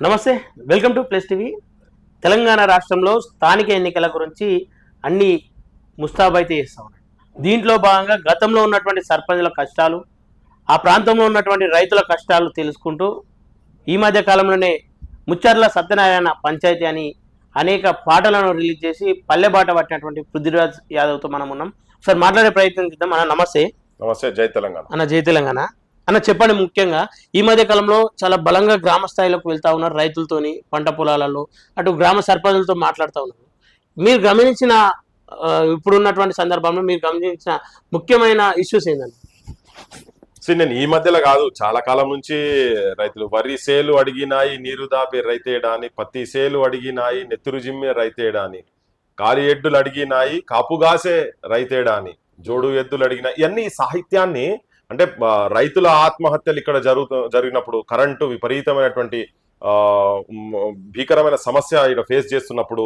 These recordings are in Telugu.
నమస్తే, welcome to plus TV. Telangana రాష్ట్రంలో స్థానిక ఎన్నికల గురించి అన్ని ముస్తాబైతే చేస్తా ఉన్నాయి. దీంట్లో భాగంగా గతంలో ఉన్నటువంటి సర్పంచుల కష్టాలు, ఆ ప్రాంతంలో ఉన్నటువంటి రైతుల కష్టాలు తెలుసుకుంటూ ఈ మధ్య కాలంలోనే ముచ్చర్ల సత్యనారాయణ పంచాయతీ అని అనేక పాటలను రిలీజ్ చేసి పల్లెబాట పట్టినటువంటి పృథ్వీరాజ్ యాదవ్తో మనం ఉన్నాం. సార్ మాట్లాడే ప్రయత్నం చేద్దాం. అన్న నమస్తే. నమస్తే. జై తెలంగాణ. అన్న జై తెలంగాణ. అన్న చెప్పండి, ముఖ్యంగా ఈ మధ్య కాలంలో చాలా బలంగా గ్రామ స్థాయిలోకి వెళ్తా ఉన్నారు, రైతులతోని పంట పొలాలలో, అటు గ్రామ సర్పంచులతో మాట్లాడుతూ ఉన్నారు. మీరు గమనించిన ఇప్పుడున్నటువంటి సందర్భంలో మీరు గమనించిన ముఖ్యమైన ఇష్యూస్ ఏంటండి? నేను ఈ మధ్యలో కాదు, చాలా కాలం నుంచి రైతులు వరి సేలు అడిగినాయి నీరు దాపే రైతేడాని, పత్తి సేలు అడిగినాయి నెత్తురు జిమ్మే రైతేడాని, కాలి ఎడ్డులు అడిగినాయి కాపుగాసే రైతేడాని, జోడు ఎద్దులు అడిగినాయి. ఇవన్నీ సాహిత్యాన్ని అంటే రైతుల ఆత్మహత్యలు ఇక్కడ జరిగినప్పుడు, కరెంటు విపరీతమైనటువంటి భీకరమైన సమస్య ఇక్కడ ఫేస్ చేస్తున్నప్పుడు,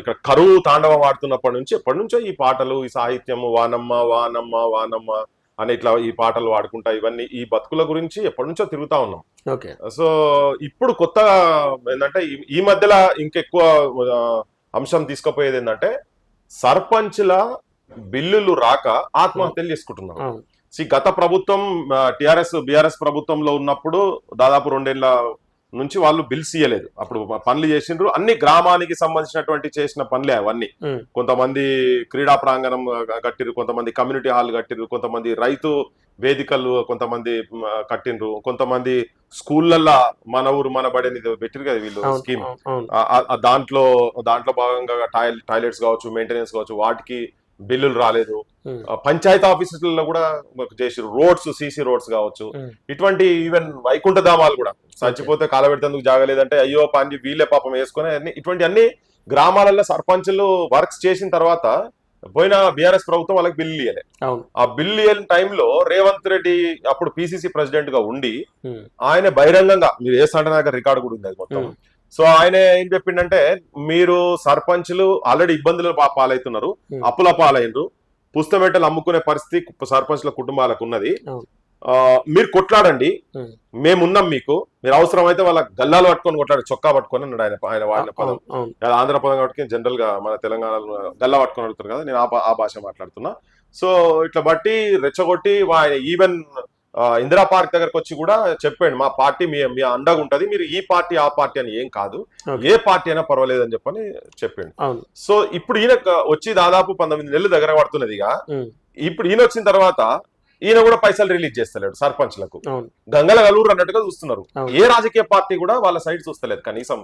ఇక్కడ కరువు తాండవం ఆడుతున్నప్పటి నుంచో ఈ పాటలు, ఈ సాహిత్యము, వానమ్మ వానమ్మ వానమ్మ అని ఇట్లా ఈ పాటలు వాడుకుంటా ఇవన్నీ ఈ బతుకుల గురించి ఎప్పటి నుంచో తిరుగుతా ఉన్నాం. సో ఇప్పుడు కొత్తగా ఏంటంటే ఈ మధ్యలో ఇంకెక్కువ అంశం తీసుకుపోయేది ఏంటంటే సర్పంచ్ల బిల్లులు రాక ఆత్మహత్యలు చేసుకుంటున్నారు. గత ప్రభుత్వం బీఆర్ఎస్ ప్రభుత్వంలో ఉన్నప్పుడు దాదాపు 2 ఏళ్ల నుంచి వాళ్ళు బిల్స్ ఇయ్యలేదు. అప్పుడు పనులు చేసిండ్రు, అన్ని గ్రామానికి సంబంధించినటువంటి చేసిన పనులే అవన్నీ. కొంతమంది క్రీడా ప్రాంగణం కట్టిరు, కొంతమంది కమ్యూనిటీ హాల్ కట్టిరు, కొంతమంది రైతు వేదికలు కొంతమంది కట్టిండ్రు, కొంతమంది స్కూళ్ళల్లో మన ఊరు మన బడి అనేది పెట్టిరు కదా వీళ్ళు స్కీమ్. దాంట్లో భాగంగా టాయిలెట్స్ కావచ్చు, మెయింటెనెన్స్ కావచ్చు, వాటికి బిల్లులు రాలేదు. పంచాయతీ ఆఫీసులలో కూడా చేసిరు, రోడ్స్ సీసీ రోడ్స్ కావచ్చు, ఇటువంటి ఈవెన్ వైకుంఠ ధామాలు కూడా చచ్చిపోతే కాలబెడతందుకు జాగలేదంటే అయ్యో పాండి వీళ్ళే పాపం వేసుకుని ఇటువంటి అన్ని గ్రామాలలో సర్పంచులు వర్క్స్ చేసిన తర్వాత పోయిన బీఆర్ఎస్ ప్రభుత్వం వాళ్ళకి బిల్లు ఇయ్యలే. ఆ బిల్లు ఇయ్యని టైంలో రేవంత్ రెడ్డి అప్పుడు పిసిసి ప్రెసిడెంట్ గా ఉండి ఆయన బహిరంగంగా, మీరు ఏ సంట దగ్గర రికార్డు కూడా ఉంది అది మొత్తం. సో ఆయన ఏం చెప్పిండంటే, మీరు సర్పంచులు ఆల్రెడీ ఇబ్బందులు పాలవుతున్నారు, అప్పుల పాలైనరు, పుస్తమెట్టలు అమ్ముకునే పరిస్థితి సర్పంచుల కుటుంబాలకు ఉన్నది, మీరు కొట్లాడండి, మేమున్నాం మీకు, మీరు అవసరమైతే వాళ్ళ గల్లాలు పట్టుకొని కొట్లాడి, చొక్కా పట్టుకొని అన్నాడు ఆయన వాడిన పదం. ఆంధ్ర పదం కాబట్టి జనరల్ గా మన తెలంగాణలో గల్లా పట్టుకొని అడుగుతారు కదా, నేను ఆ భాష మాట్లాడుతున్నా. సో ఇట్లా బట్టి రెచ్చగొట్టి ఈవెన్ ఇందిరా పార్క్ దగ్గరకు వచ్చి కూడా చెప్పండి, మా పార్టీ మీ అండగా ఉంటది, మీరు ఈ పార్టీ ఆ పార్టీ అని ఏం కాదు, ఏ పార్టీ అయినా పర్వాలేదు అని చెప్పని చెప్పిండు. సో ఇప్పుడు ఈయన వచ్చి దాదాపు 19 నెలలు దగ్గర పడుతున్నది. ఇప్పుడు ఈయన వచ్చిన తర్వాత ఈయన కూడా పైసలు రిలీజ్ చేస్తలేడు సర్పంచ్లకు, గంగల గలూరు అన్నట్టుగా చూస్తున్నారు. ఏ రాజకీయ పార్టీ కూడా వాళ్ళ సైడ్ చూస్తలేదు కనీసం.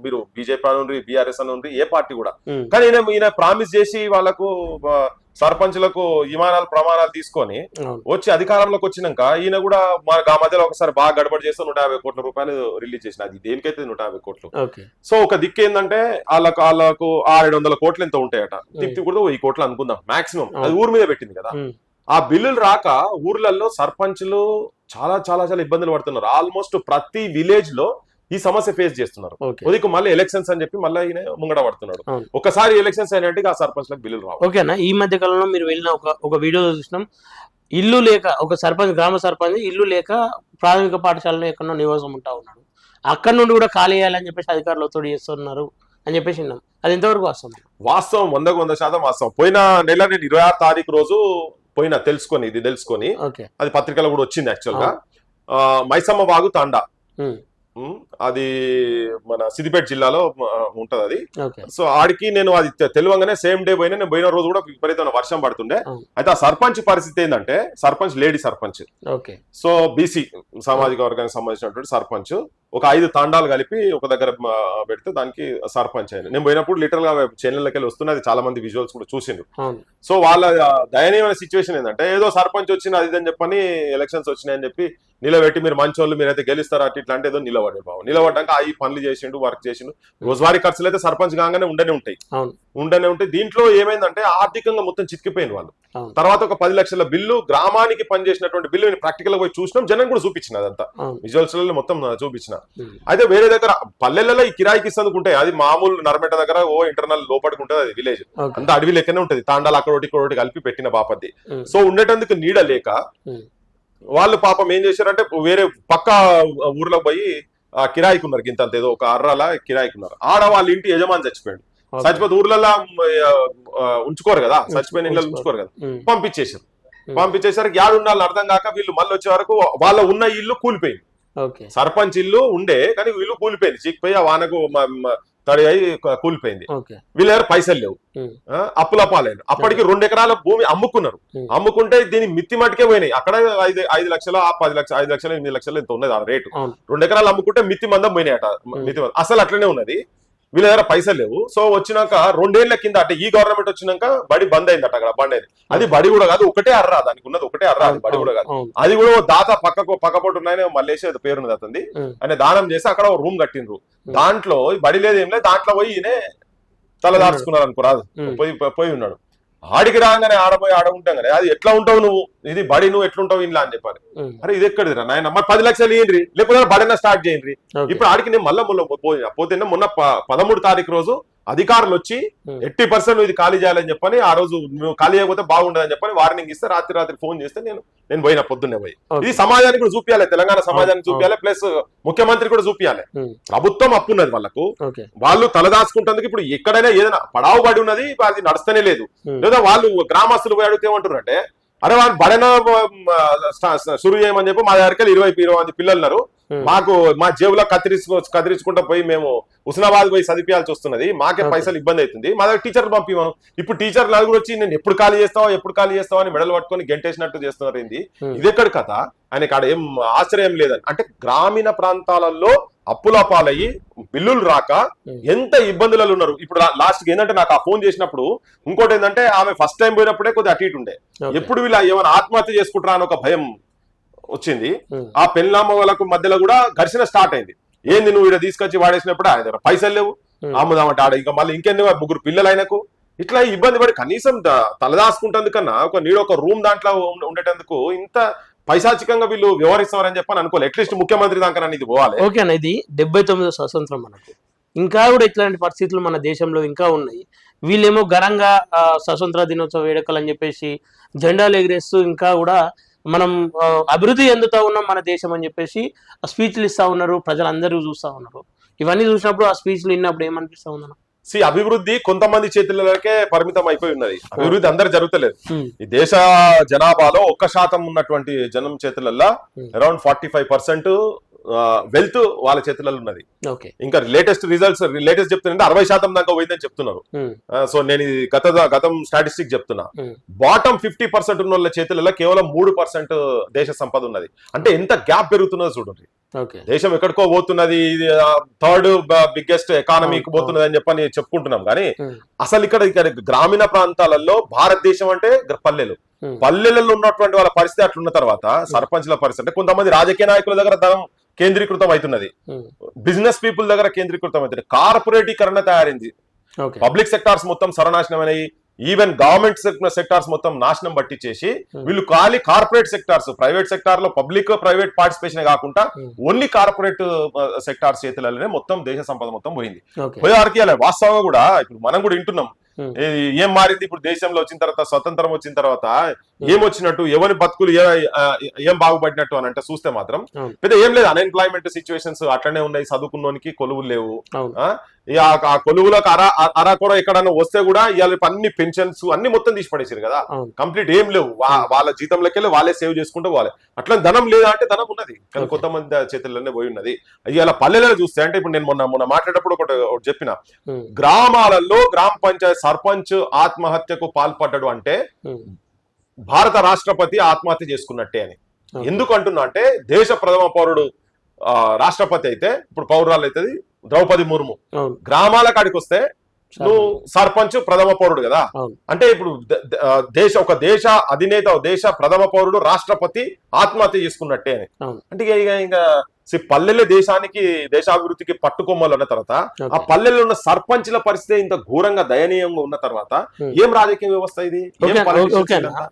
మీరు బీజేపీ అని బీఆర్ఎస్ అని ఏ పార్టీ కూడా. కానీ ఈయన ప్రామిస్ చేసి వాళ్ళకు సర్పంచ్లకు విమానాలు ప్రమాణాలు తీసుకొని వచ్చి అధికారంలోకి వచ్చినాక ఈయన కూడా ఆ మధ్యలో ఒకసారి బాగా గడబడి చేస్తే 150 కోట్ల రూపాయలు రిలీజ్ చేసిన. అది దేనికైతే 150 కోట్లు. సో ఒక దిక్కు ఏంటంటే వాళ్ళకు 600 కోట్లు ఎంత ఉంటాయట, తిప్పి కూడా 1000 కోట్లు అనుకుందాం మాక్సిమం. అది ఊరి మీద పెట్టింది కదా. ఆ బిల్లులు రాక ఊర్లలో సర్పంచ్లు చాలా చాలా చాలా ఇబ్బందులు పడుతున్నారు. ఆల్మోస్ట్ ప్రతి విలేజ్ లో ఈ సమస్య ఫేస్ చేస్తున్నారు. ఉదయకు మళ్ళీ ఎలక్షన్స్ అని చెప్పి మళ్ళీ ఈయన ముంగడ పడుతున్నాడు. ఒకసారి ఎలక్షన్స్ అయినట్టు ఆ సర్పంచ్లకు బిల్లులు రావు. ఓకేనా, ఈ మధ్య కాలంలో మీరు వెళ్ళిన ఒక వీడియోలో చూసినాం, ఇల్లు లేక ఒక సర్పంచ్, గ్రామ సర్పంచ్ ఇల్లు లేక ప్రాథమిక పాఠశాలలో ఎక్కడో నివాసం ఉంటా ఉన్నాడు. అక్కడ నుండి కూడా ఖాళీ చేయాలని చెప్పేసి అధికారులు ఒత్తిడి చేస్తున్నారు అని చెప్పేసి విన్నాం. అది ఎంతవరకు వాస్తవం? వాస్తవం 100% వాస్తవం. పోయిన నెల నేను 26వ తారీఖు రోజు ఇది తెలుసుకొని అది పత్రికలో కూడా వచ్చింది. యాక్చువల్ గా మైసమ్మ వాగు తాండా, అది మన సిద్దిపేట జిల్లాలో ఉంటది అది. సో ఆడికి నేను అది తెలియగానే సేమ్ డే పోయినా. నేను పోయిన రోజు కూడా విపరీతమైన వర్షం పడుతుండే. అయితే ఆ సర్పంచ్ పరిస్థితి ఏంటంటే, sarpanch lady sarpanch, so BC సామాజిక వర్గానికి సంబంధించినటువంటి సర్పంచ్, ఒక 5 తాండాలు కలిపి ఒక దగ్గర పెడితే దానికి సర్పంచ్ అయిన. నేను పోయినప్పుడు లిటరల్ గా ఛానల్లోకి వెళ్ళి వస్తున్నది, చాలా మంది విజువల్స్ కూడా చూసిండ్రు. సో వాళ్ళ దయనీయమైన సిచ్యువేషన్ ఏంటంటే, ఏదో సర్పంచ్ వచ్చిన అది అని చెప్పని ఎలక్షన్స్ వచ్చినాయని చెప్పి నిలబెట్టి, మీరు మంచోళ్ళు మీరైతే గెలుస్తారు అట్లా ఇట్లా అంటే ఏదో నిలబడే బాబు. నిలబడ్డాక ఆ పనులు చేసిండు, వర్క్ చేసిండు. రోజువారీ ఖర్చులు అయితే సర్పంచ్ కాగానే ఉండనే ఉంటాయి. దీంట్లో ఏమైందంటే ఆర్థికంగా మొత్తం చిక్కిపోయింది వాళ్ళు. తర్వాత ఒక 10 లక్షల బిల్లు, గ్రామానికి పనిచేసినటువంటి బిల్లు ప్రాక్టికల్ గా పోయి చూసినాం, జనం కూడా చూపించిన, అదంతా విజువల్స్ మొత్తం చూపించిన. అయితే వేరే దగ్గర పల్లెలలో ఈ కిరాయికి ఇస్తేందుకు ఉంటాయి, అది మామూలు నరమెట దగ్గర ఇంటర్నల్ లోపలికి ఉంటుంది, అది విలేజ్ అంతా అడవి లెక్కనే ఉంటది, తాండాలు అక్కడ ఒకటి కలిపి పెట్టిన బాపద్ది. సో ఉండేటందుకు నీడ లేక వాళ్ళు పాపం ఏం చేశారంటే వేరే పక్క ఊర్లో పోయి కిరాయికి ఉన్నారు, ఇంత ఏదో ఒక అర్రాల కిరాయికి ఉన్నారు. ఆడ వాళ్ళ ఇంటి యజమాని చచ్చిపోయాడు. చచ్చిపోతే ఊర్లలో ఉంచుకోరు కదా, చచ్చిపోయిన ఇళ్ళలో ఉంచుకోరు కదా, పంపించేసరికి యాడుండాలని అర్థం కాక వీళ్ళు మళ్ళీ వచ్చే వరకు వాళ్ళ ఉన్న ఇల్లు కూలిపోయింది. సర్పంచ్ ఇల్లు ఉండే కానీ వీళ్ళు కూలిపోయింది, చీకిపోయి ఆ వానకు తడి అయి కూలిపోయింది. వీళ్ళ దగ్గర పైసలు లేవు, అప్పుల పాలైన. అప్పటికి 2 ఎకరాల భూమి అమ్ముకున్నారు. అమ్ముకుంటే దీని మిత్తి మట్టుకే పోయినాయి. అక్కడ 5 లక్షలు 10 లక్షలు 5 లక్షలు 8 లక్షలు ఇంత ఉన్నది ఆ రేటు. 2 ఎకరాలు అమ్ముకుంటే మిత్తి మందం పోయినాయట. మిత్తి అసలు అట్లనే ఉన్నది. వీళ్ళ దగ్గర పైసలు లేవు. సో వచ్చినాక 2 ఏళ్ల కింద అంటే ఈ గవర్నమెంట్ వచ్చినాక బడి బంద్ అయిందట. అక్కడ బంద్ అయింది. అది బడి కూడా కాదు, ఒకటే అర్రా, దానికి ఉన్నది ఒకటే అర్రా, అది బడి కూడా కాదు. అది కూడా దాత పక్కపొట్టు ఉన్నాయని మల్లేసి పేరున్నది అతనిది. ఆయన దానం చేసి అక్కడ రూమ్ కట్టిండ్రు. దాంట్లో బడి లేదు ఏం లేదు, దాంట్లో పోయి ఈయనే తలదార్చుకున్నారు అనుకోరాదు, పోయి ఉన్నాడు. ఆడికి రాగానే ఆడపోయి ఆడ ఉంటాం కదా, అది ఎట్లా ఉంటావు నువ్వు, ఇది బడి నువ్వు ఎట్లుంటావు ఇంట్లో అని చెప్పాలి. అరే ఇది ఎక్కడిదిరా నాయన, మరి 10 లక్షలు ఇయ్యండి, లేకపోతే బడిన స్టార్ట్ చేయండి. ఇప్పుడు ఆడికి నేను మళ్ళీ పోతే మొన్న 13 తారీఖు రోజు అధికారులు వచ్చి 80% ఇది ఖాళీ చేయాలని చెప్పని, ఆ రోజు నువ్వు ఖాళీ అయిపోతే బాగుండదని చెప్పని వార్నింగ్ ఇస్తే రాత్రి ఫోన్ చేస్తే నేను పోయినా, పొద్దున్నే పోయి. ఇది సమాజానికి కూడా చూపించాలి, తెలంగాణ సమాజానికి చూపించాలి, ప్లస్ ముఖ్యమంత్రి కూడా చూపించాలి. ప్రభుత్వం అప్పున్నది వాళ్ళకు, వాళ్ళు తలదాచుకుంటందుకు ఇప్పుడు ఎక్కడైనా ఏదైనా పడావు బడి ఉన్నది, అది నడుస్తూనే లేదు. లేదా వాళ్ళు గ్రామస్తులు పోయి అడిగితే ఏమంటారు అంటే, అరే వాళ్ళు బడన సురు చేయమని చెప్పి మా దగ్గరికి 20 మంది పిల్లలు ఉన్నారు, మాకు మా జేబులో కత్తిరించుకుంటా పోయి మేము హుస్నాబాద్ పోయి చదివించాల్సి వస్తున్నది, మాకే పైసలు ఇబ్బంది అవుతుంది, మా దగ్గర టీచర్లు పంపివాను. ఇప్పుడు టీచర్లు నలుగురు వచ్చి నేను ఎప్పుడు ఖాళీ చేస్తావా అని మెడలు పట్టుకొని గెంటేసినట్టు చేస్తున్నారు. ఏంది ఇది, ఎక్కడి కథ? ఆయనకి ఆడ ఏం ఆశ్చర్యం లేదని. అంటే గ్రామీణ ప్రాంతాలలో అప్పుల పాలయ్యి బిల్లులు రాక ఎంత ఇబ్బందులలో ఉన్నారు. ఇప్పుడు లాస్ట్కి ఏంటంటే నాకు ఆ ఫోన్ చేసినప్పుడు ఇంకోటి ఏంటంటే, ఆమె ఫస్ట్ టైం పోయినప్పుడే కొద్దిగా అటు ఇటు ఉండే, ఎప్పుడు వీళ్ళు ఏమైనా ఆత్మహత్య చేసుకుంటారా అని ఒక భయం వచ్చింది. ఆ పెళ్ళామ్మ వాళ్ళకు మధ్యలో కూడా ఘర్షణ స్టార్ట్ అయింది. ఏంది నువ్వు ఇక్కడ తీసుకొచ్చి వాడేసినప్పుడు ఆయన దగ్గర పైసలు లేవు, అమ్ముదామంటే ఆడ ఇంకా మళ్ళీ ఇంకెన్ని 3 పిల్లలు ఆయనకు, ఇట్లా ఇబ్బంది పడి కనీసం తలదాసుకుంటందుకన్నా ఒక రూమ్ దాంట్లో ఉండేటందుకు ఇంత పైశాచికంగా వీళ్ళు వ్యవహరిస్తారని చెప్పని అనుకోవాలి. అట్లీస్ట్ ముఖ్యమంత్రి దాకా ఇది పోవాలి. ఓకే అన్న, ఇది 79వ స్వతంత్రం మనకు, ఇంకా కూడా ఇట్లాంటి పరిస్థితులు మన దేశంలో ఇంకా ఉన్నాయి. వీళ్ళేమో ఘనంగా స్వతంత్ర దినోత్సవ వేడుకలు అని చెప్పేసి జెండాలు ఎగిరేస్తూ ఇంకా కూడా మనం అభివృద్ధి చెందుతా ఉన్నాం మన దేశం అని చెప్పేసి స్పీచ్లు ఇస్తా ఉన్నారు, ప్రజలందరూ చూస్తా ఉన్నారు. ఇవన్నీ చూసినప్పుడు ఆ స్పీచ్లు విన్నప్పుడు ఏమనిపిస్తా ఉందన్న? అభివృద్ధి కొంతమంది చేతులకే పరిమితం అయిపోయి ఉన్నది. అభివృద్ధి అందరు జరుగుతలేదు. ఈ దేశ జనాభాలో 1% ఉన్నటువంటి జనం చేతులలో అరౌండ్ 45% వెల్త్ వాళ్ళ చేతులలో ఉన్నది. ఇంకా లేటెస్ట్ చెప్తున్నా 60% దాకా పోయిందని చెప్తున్నారు. సో నేను గతం స్టాటిస్టిక్ చెప్తున్నా. బాటమ్ 50% ఉన్న వాళ్ళ చేతులలో కేవలం 3% దేశ సంపద ఉన్నది. అంటే ఎంత గ్యాప్ పెరుగుతున్నదో చూడండి. దేశం ఎక్కడికో పోతున్నది, 3rd బిగ్గెస్ట్ ఎకానమీకి పోతున్నది అని చెప్పని చెప్పుకుంటున్నాం. కానీ అసలు ఇక్కడ గ్రామీణ ప్రాంతాలలో భారతదేశం అంటే పల్లెలలో ఉన్నటువంటి వాళ్ళ పరిస్థితి అట్లున్న తర్వాత సర్పంచ్ల పరిస్థితి అంటే కొంతమంది రాజకీయ నాయకుల దగ్గర ధనం కేంద్రీకృతం అవుతున్నది, బిజినెస్ పీపుల్ దగ్గర కేంద్రీకృతం అవుతుంది, కార్పొరేటీకరణ తయారైంది, పబ్లిక్ సెక్టార్స్ మొత్తం సర్వనాశనమైనవి, ఈవెన్ గవర్నమెంట్ సెక్టార్స్ మొత్తం నాశనం పట్టించేసి వీళ్ళు ఖాళీ కార్పొరేట్ సెక్టార్స్, ప్రైవేట్ సెక్టార్ లో పబ్లిక్ ప్రైవేట్ పార్టిసిపేషన్ కాకుండా ఓన్లీ కార్పొరేట్ సెక్టార్స్ చేతులలోనే మొత్తం దేశ సంపద మొత్తం పోయింది. పోయేవారికి వాస్తవంగా కూడా ఇప్పుడు మనం కూడా వింటున్నాం ఏం మారింది. ఇప్పుడు దేశంలో వచ్చిన తర్వాత, స్వతంత్రం వచ్చిన తర్వాత ఏమొచ్చినట్టు, ఎవరి బతుకులు ఏం బాగుపడినట్టు అని అంటే చూస్తే మాత్రం పెద్ద ఏం లేదు. అన్ఎంప్లాయ్మెంట్ సిచ్యువేషన్స్ అట్లనే ఉన్నాయి, చదువుకున్నోనికి కొలువులు లేవు. ఆ కొలువులకు అరా కూడా ఎక్కడన్నా వస్తే కూడా ఇవాళ అన్ని పెన్షన్స్ అన్ని మొత్తం తీసి పడేసారు కదా, కంప్లీట్ ఏం లేవు. వాళ్ళ జీతంలోకి వాళ్ళే సేవ్ చేసుకుంటూ పోవాలి. అట్లా ధనం లేదా అంటే ధనం ఉన్నది కానీ కొంతమంది చేతుల్లోనే పోయి ఉన్నది. ఇవాళ పల్లెలలో చూస్తే అంటే ఇప్పుడు నేను మొన్న మాట్లాడేటప్పుడు ఒకటి చెప్పిన, గ్రామాలలో గ్రామ పంచాయత్ సర్పంచ్ ఆత్మహత్యకు పాల్పడ్డాడు అంటే భారత రాష్ట్రపతి ఆత్మహత్య చేసుకున్నట్టే అని. ఎందుకు అంటున్నా అంటే, దేశ ప్రథమ పౌరుడు రాష్ట్రపతి అయితే ఇప్పుడు పౌరాలు అవుతుంది ద్రౌపది ముర్ము, గ్రామాల కాడికి వస్తే నువ్వు సర్పంచ్ ప్రథమ పౌరుడు కదా. అంటే ఇప్పుడు ఒక దేశ అధినేత, దేశ ప్రథమ పౌరుడు రాష్ట్రపతి ఆత్మహత్య చేసుకున్నట్టే అని. అంటే ఇంకా పల్లెల దేశాభివృద్ధికి పట్టుకొమ్మలు ఉన్న తర్వాత ఆ పల్లెల్లో ఉన్న సర్పంచ్ల పరిస్థితి ఇంత ఘోరంగా దయనీయంగా ఉన్న తర్వాత ఏం రాజకీయ వ్యవస్థ ఇది?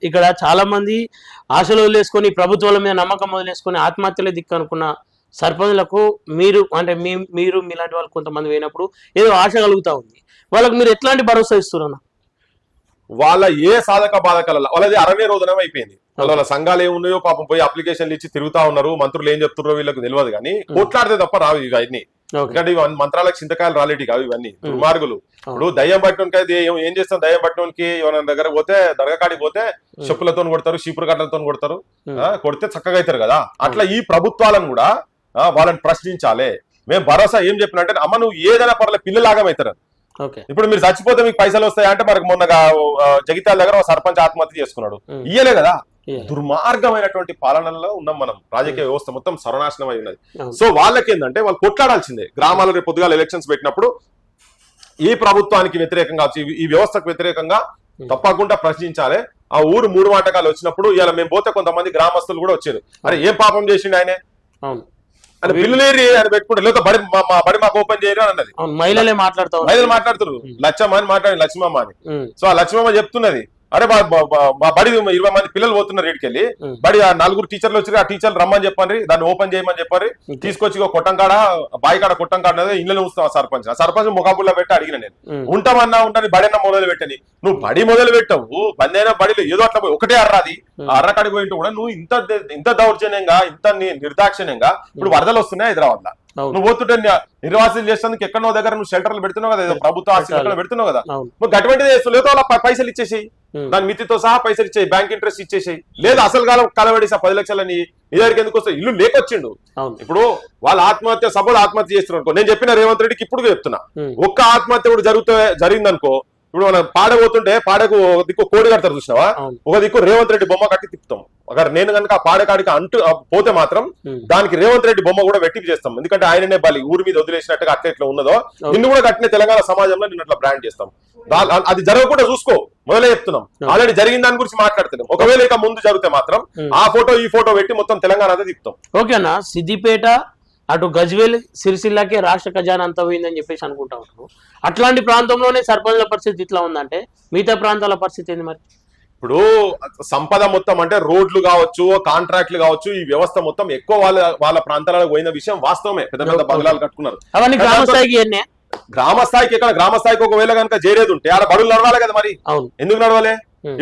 ఇక్కడ చాలా మంది ఆశలు వదిలేసుకొని, ప్రభుత్వాల మీద నమ్మకం వదిలేసుకొని ఆత్మహత్యలే దిక్కు అనుకున్న సర్పంచ్లకు మీరు మీలాంటి వాళ్ళు కొంతమంది పోయినప్పుడు ఏదో ఆశ కలుగుతా ఉంది, వాళ్ళకి మీరు ఎట్లాంటి భరోసా ఇస్తున్నా? వాళ్ళ ఏ సాధక బాధకాల వాళ్ళది అరణ్య రోజునం అయిపోయింది. వాళ్ళ సంఘాలు ఏమున్నాయో పాపం పోయి అప్లికేషన్లు ఇచ్చి తిరుగుతా ఉన్నారు. మంత్రులు ఏం చెప్తున్నారో వీళ్ళకి తెలియదు కానీ కొట్లాడితే తప్ప రావు ఇవన్నీ. ఎందుకంటే మంత్రాలకు చింతకాయలు రాలేటి కావు ఇవన్నీ దుర్మార్గులు. ఇప్పుడు దయ్యం పట్టడానికి అయితే ఏం చేస్తాం, దయ్యం పట్టడానికి ఎవరైనా దగ్గర పోతే దర్గా కాడికి పోతే చెప్పులతో కొడతారు, చీపురు కట్టలతో కొడతారు, కొడితే చక్కగా అవుతారు కదా. అట్లా ఈ ప్రభుత్వాలను కూడా వాళ్ళని ప్రశ్నించాలి. మేము భరోసా ఏం చెప్పినంటే అమ్మ నువ్వు ఏదైనా పర్లేదు పిల్లలాగమవుతారు. ఇప్పుడు మీరు చచ్చిపోతే మీకు పైసలు వస్తాయి అంటే మనకు మొన్నగా జగిత్యాల దగ్గర సర్పంచ్ ఆత్మహత్య చేసుకున్నాడు, ఇయ్యలే కదా. దుర్మార్గమైనటువంటి పాలనలో ఉన్నాం మనం. రాజకీయ వ్యవస్థ మొత్తం సర్వనాశనం అయి ఉన్నది. సో వాళ్ళకి ఏంటంటే వాళ్ళు కొట్లాడాల్సిందే. గ్రామాల్లో రేపు పొద్దుగాల ఎలక్షన్స్ పెట్టినప్పుడు ఈ ప్రభుత్వానికి వ్యతిరేకంగా ఈ వ్యవస్థకు వ్యతిరేకంగా తప్పకుండా ప్రశ్నించాలి. ఆ ఊరు మూడు మాటకాలు వచ్చినప్పుడు ఇలా మేము పోతే కొంతమంది గ్రామస్తులు కూడా వచ్చారు, అరే ఏం పాపం చేసిండు ఆయనే అని బిల్లులేరి అని పెట్టుకుంటారు, లేదా బడి బడి మాకు ఓపెన్ చేయరు అని అన్నది. మహిళలు మాట్లాడుతారు లక్ష్మమ్మ అని మాట్లాడి లక్ష్మమ్మ అని. సో ఆ లక్ష్మమ్మ చెప్తున్నది, అరే మా బడి 20 మంది పిల్లలు పోతున్నారు రేటుకెళ్ళి, బడి 4 టీచర్లు వచ్చి ఆ టీచర్లు రమ్మని చెప్పండి, దాన్ని ఓపెన్ చేయమని చెప్పారు. తీసుకొచ్చి కొట్టంకాడ బాయి కాడ కొట్టంకాడ ఇళ్ళని ఉంచుతాం. సర్పంచ్ ముఖాబుల్లో పెట్టి అడిగిన నేను, ఉంటామన్నా ఉంటాను బడి అన్న మొదలు పెట్టని. నువ్వు బడి మొదలు పెట్టవు, బంద్ అయినా బడిలో ఏదో అట్లా ఒకటే అర్రాది అర్ర కాడికి పోయింటూ కూడా నువ్వు ఇంత దౌర్జన్యంగా ఇంత నిర్దాక్షిణ్యంగా. ఇప్పుడు వరదలు వస్తున్నాయి హైదరాబాద్ లో, నువ్వు పోతుంటే నిర్వాసితులు చేసేందుకు ఎక్కడో దగ్గర నువ్వు షెల్టర్లు పెడుతున్నావు కదా, ఏదో ప్రభుత్వ ఆస్తి పెడుతున్నావు కదా, నువ్వు అటువంటిది లేదు అలా పైసలు ఇచ్చేసి దాని మితితో సహా పైసలు ఇచ్చేయి, బ్యాంక్ ఇంట్రెస్ట్ ఇచ్చేసేయి. లేదా అసలు కలబడి 10 లక్షలని నీ దగ్గరికి ఎందుకు వస్తాయి? ఇల్లు లేకొచ్చిండు. ఇప్పుడు వాళ్ళ ఆత్మహత్య సభలు ఆత్మహత్య చేస్తున్నారు అనుకో, నేను చెప్పిన రేవంత్ రెడ్డికి ఇప్పుడు చెప్తున్నా, ఒక్క ఆత్మహత్య కూడా జరిగిందనుకో, ఇప్పుడు మనం పాడబోతుంటే పాడకు ఒక దిక్కు కోడి కడతారు చూసినావా, ఒక దిక్కు రేవంత్ రెడ్డి బొమ్మ కట్టి తిప్పుతాం. అక్కడ నేను కనుక ఆ పాడకాడికి పోతే మాత్రం దానికి రేవంత్ రెడ్డి బొమ్మ కూడా వెట్టికి చేస్తాం. ఎందుకంటే ఆయననే బలి ఊరి మీద వదిలేసినట్టుగా అట్లా ఎట్లా ఉన్నదో నిన్ను కూడా కట్టిన తెలంగాణ సమాజంలో నిన్ను అట్లా బ్రాండ్ చేస్తాం. అది జరగకుండా చూసుకో, మొదలే చెప్తున్నాం. ఆల్రెడీ జరిగిన దాని గురించి మాట్లాడుతున్నాం. ఒకవేళ ఇక ముందు జరిగితే మాత్రం ఆ ఫోటో ఈ ఫోటో పెట్టి మొత్తం తెలంగాణ అంతా తిప్పుతాం. ఓకేనా? సిద్దిపేట అటు గజ్వేల్ సిరిసిల్లకే రాష్ట్ర ఖజానా అంతా పోయిందని చెప్పేసి అనుకుంటా ఉంటారు. అట్లాంటి ప్రాంతంలోనే సర్పంచ్ల పరిస్థితి ఇట్లా ఉందంటే మిగతా ప్రాంతాల పరిస్థితి ఏంది మరి? ఇప్పుడు సంపద మొత్తం అంటే రోడ్లు కావచ్చు, కాంట్రాక్ట్లు కావచ్చు, ఈ వ్యవస్థ మొత్తం ఎక్కువ వాళ్ళ ప్రాంతాలకు పోయిన విషయం వాస్తవమే. పెద్ద పెద్ద బంగ్లాలు కట్టుకున్నారు. అవన్నీ గ్రామ స్థాయికి గ్రామ స్థాయికి ఎక్కడ గ్రామ స్థాయికి ఒకవేళ కనుక చేరేది ఉంటే ఆడ బడులు నడవాలి కదా. మరి ఎందుకు నడవాలి?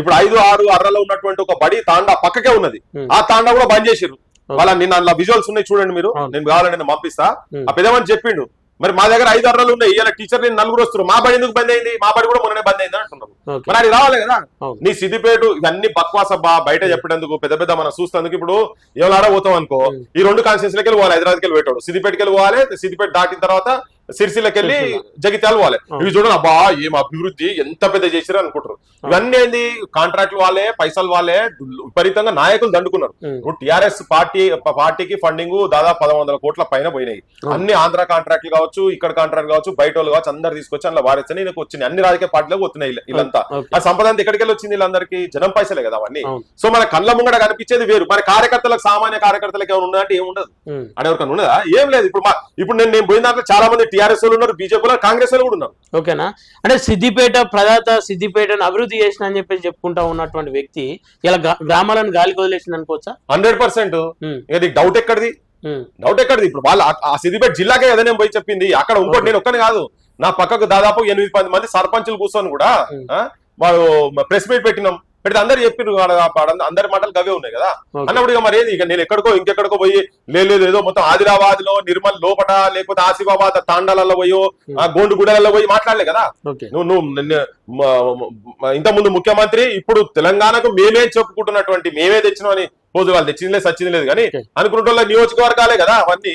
ఇప్పుడు 5-6 అర్రలో ఉన్నటువంటి ఒక బడి తాండా పక్కకే ఉన్నది, ఆ తాండా కూడా బంద్ చేసిరు. వాళ్ళ నిన్న అందులో విజువల్స్ ఉన్నాయి చూడండి మీరు, నేను కావాలంటే నేను పంపిస్తా. ఆ పెద్దమని చెప్పిండు, మరి మా దగ్గర 5 అర్రలు ఉన్నాయి, ఇలా టీచర్లు 4 వస్తారు, మా బడి ఎందుకు బంద్ అయింది? మా బడి కూడా మొన్ననే బంద్ అయింది అంటున్నారు. మరి అది రావాలి కదా. నీ సిద్దిపేట ఇవన్నీ బక్వాసబ్బా బయట చెప్పేందుకు పెద్ద పెద్ద మనం చూస్తేందుకు. ఇప్పుడు ఎవరు పోతాం అనుకో, ఈ 2 కాన్స్టిట్యూన్సీలకి వెళ్ళి పోవాలి, హైదరాబాద్కి వెళ్ళి పెట్టాడు, సిద్దిపేటకి వెళ్ళి పోవాలి, సిద్దిపేట దాటిన తర్వాత సిరిసిల్లకి వెళ్ళి జగిత్యాల పోవాలి. ఇవి చూడండి, అబ్బా ఏం అభివృద్ధి ఎంత పెద్ద చేసిరు అనుకుంటారు. ఇవన్నీ ఏంది? కాంట్రాక్ట్లు వాళ్ళే, పైసలు వాళ్ళే, విపరీతంగా నాయకులు దండుకున్నారు. ఇప్పుడు టీఆర్ఎస్ పార్టీకి ఫండింగ్ దాదాపు 1100 కోట్ల పైన పోయినాయి. అన్ని ఆంధ్ర కాంట్రాక్ట్లు కావచ్చు, ఇక్కడ కాంట్రాక్ట్ కావచ్చు, బయట వాళ్ళు కావచ్చు, అందరు తీసుకొచ్చి అందులో వారేస్తే నీకు వచ్చినాయి. అన్ని రాజకీయ పార్టీలకు వస్తున్నాయి వీళ్ళంతా. ఆ సంపద అంతా ఎక్కడికి వెళ్ళి వచ్చింది? వీళ్ళందరికీ జనం పైసలే కదా అవన్నీ. సో మన కళ్ళ ముంగడ కనిపించేది వేరు. మరి కార్యకర్తలకు, సామాన్య కార్యకర్తలకు ఏమైనా ఉన్నదంటే ఏముండదు. అని ఎవరికైనా ఉన్నదా? ఏం లేదు. ఇప్పుడు నేను పోయిన దాంట్లో చాలా మంది టీఆర్ఎస్ వాళ్ళు ఉన్నారు, బీజేపీ వాళ్ళు, కాంగ్రెస్ వాళ్ళు కూడా ఉన్నారు. ఓకేనా? అంటే సిద్దిపేట ప్రదాత, సిద్దిపేటను అభివృద్ధి చేసిన అని చెప్పేసి చెప్పుకుంటా ఉన్నటువంటి వ్యక్తి ఇలా గ్రామాలను గాలికి వదిలేసింది అనుకోవచ్చా? 100%. ఇది డౌట్ ఎక్కడిది? ఇప్పుడు వాళ్ళు ఆ సిద్దిపేట జిల్లాకే కదా నేను పోయి చెప్పింది. అక్కడ ఇంకోటి నేను ఒక్కని కాదు, నా పక్కకు దాదాపు 8-10 మంది సర్పంచులు కూర్చొని కూడా వాళ్ళు ప్రెస్ మీట్ పెడితే అందరు చెప్పిరు, అందరి మాటలు గవే ఉన్నాయి కదా. అన్నప్పుడు ఇక మరి ఇక నేను ఇంకెక్కడికో పోయి లేదు ఏదో మొత్తం ఆదిలాబాద్ లో, నిర్మల్ లోపట, లేకపోతే ఆసిఫాబాద్ తాండాలలో పోయో, గోండుగూడలలో పోయి మాట్లాడలే కదా. నువ్వు ఇంత ముందు ముఖ్యమంత్రి, ఇప్పుడు తెలంగాణకు మేమే చెప్పుకుంటున్నటువంటి, మేమే తెచ్చినామని పోదు, వాళ్ళు తెచ్చింది లేదు సచ్చింది లేదు కానీ అనుకున్న నియోజకవర్గాలే కదా అవన్నీ.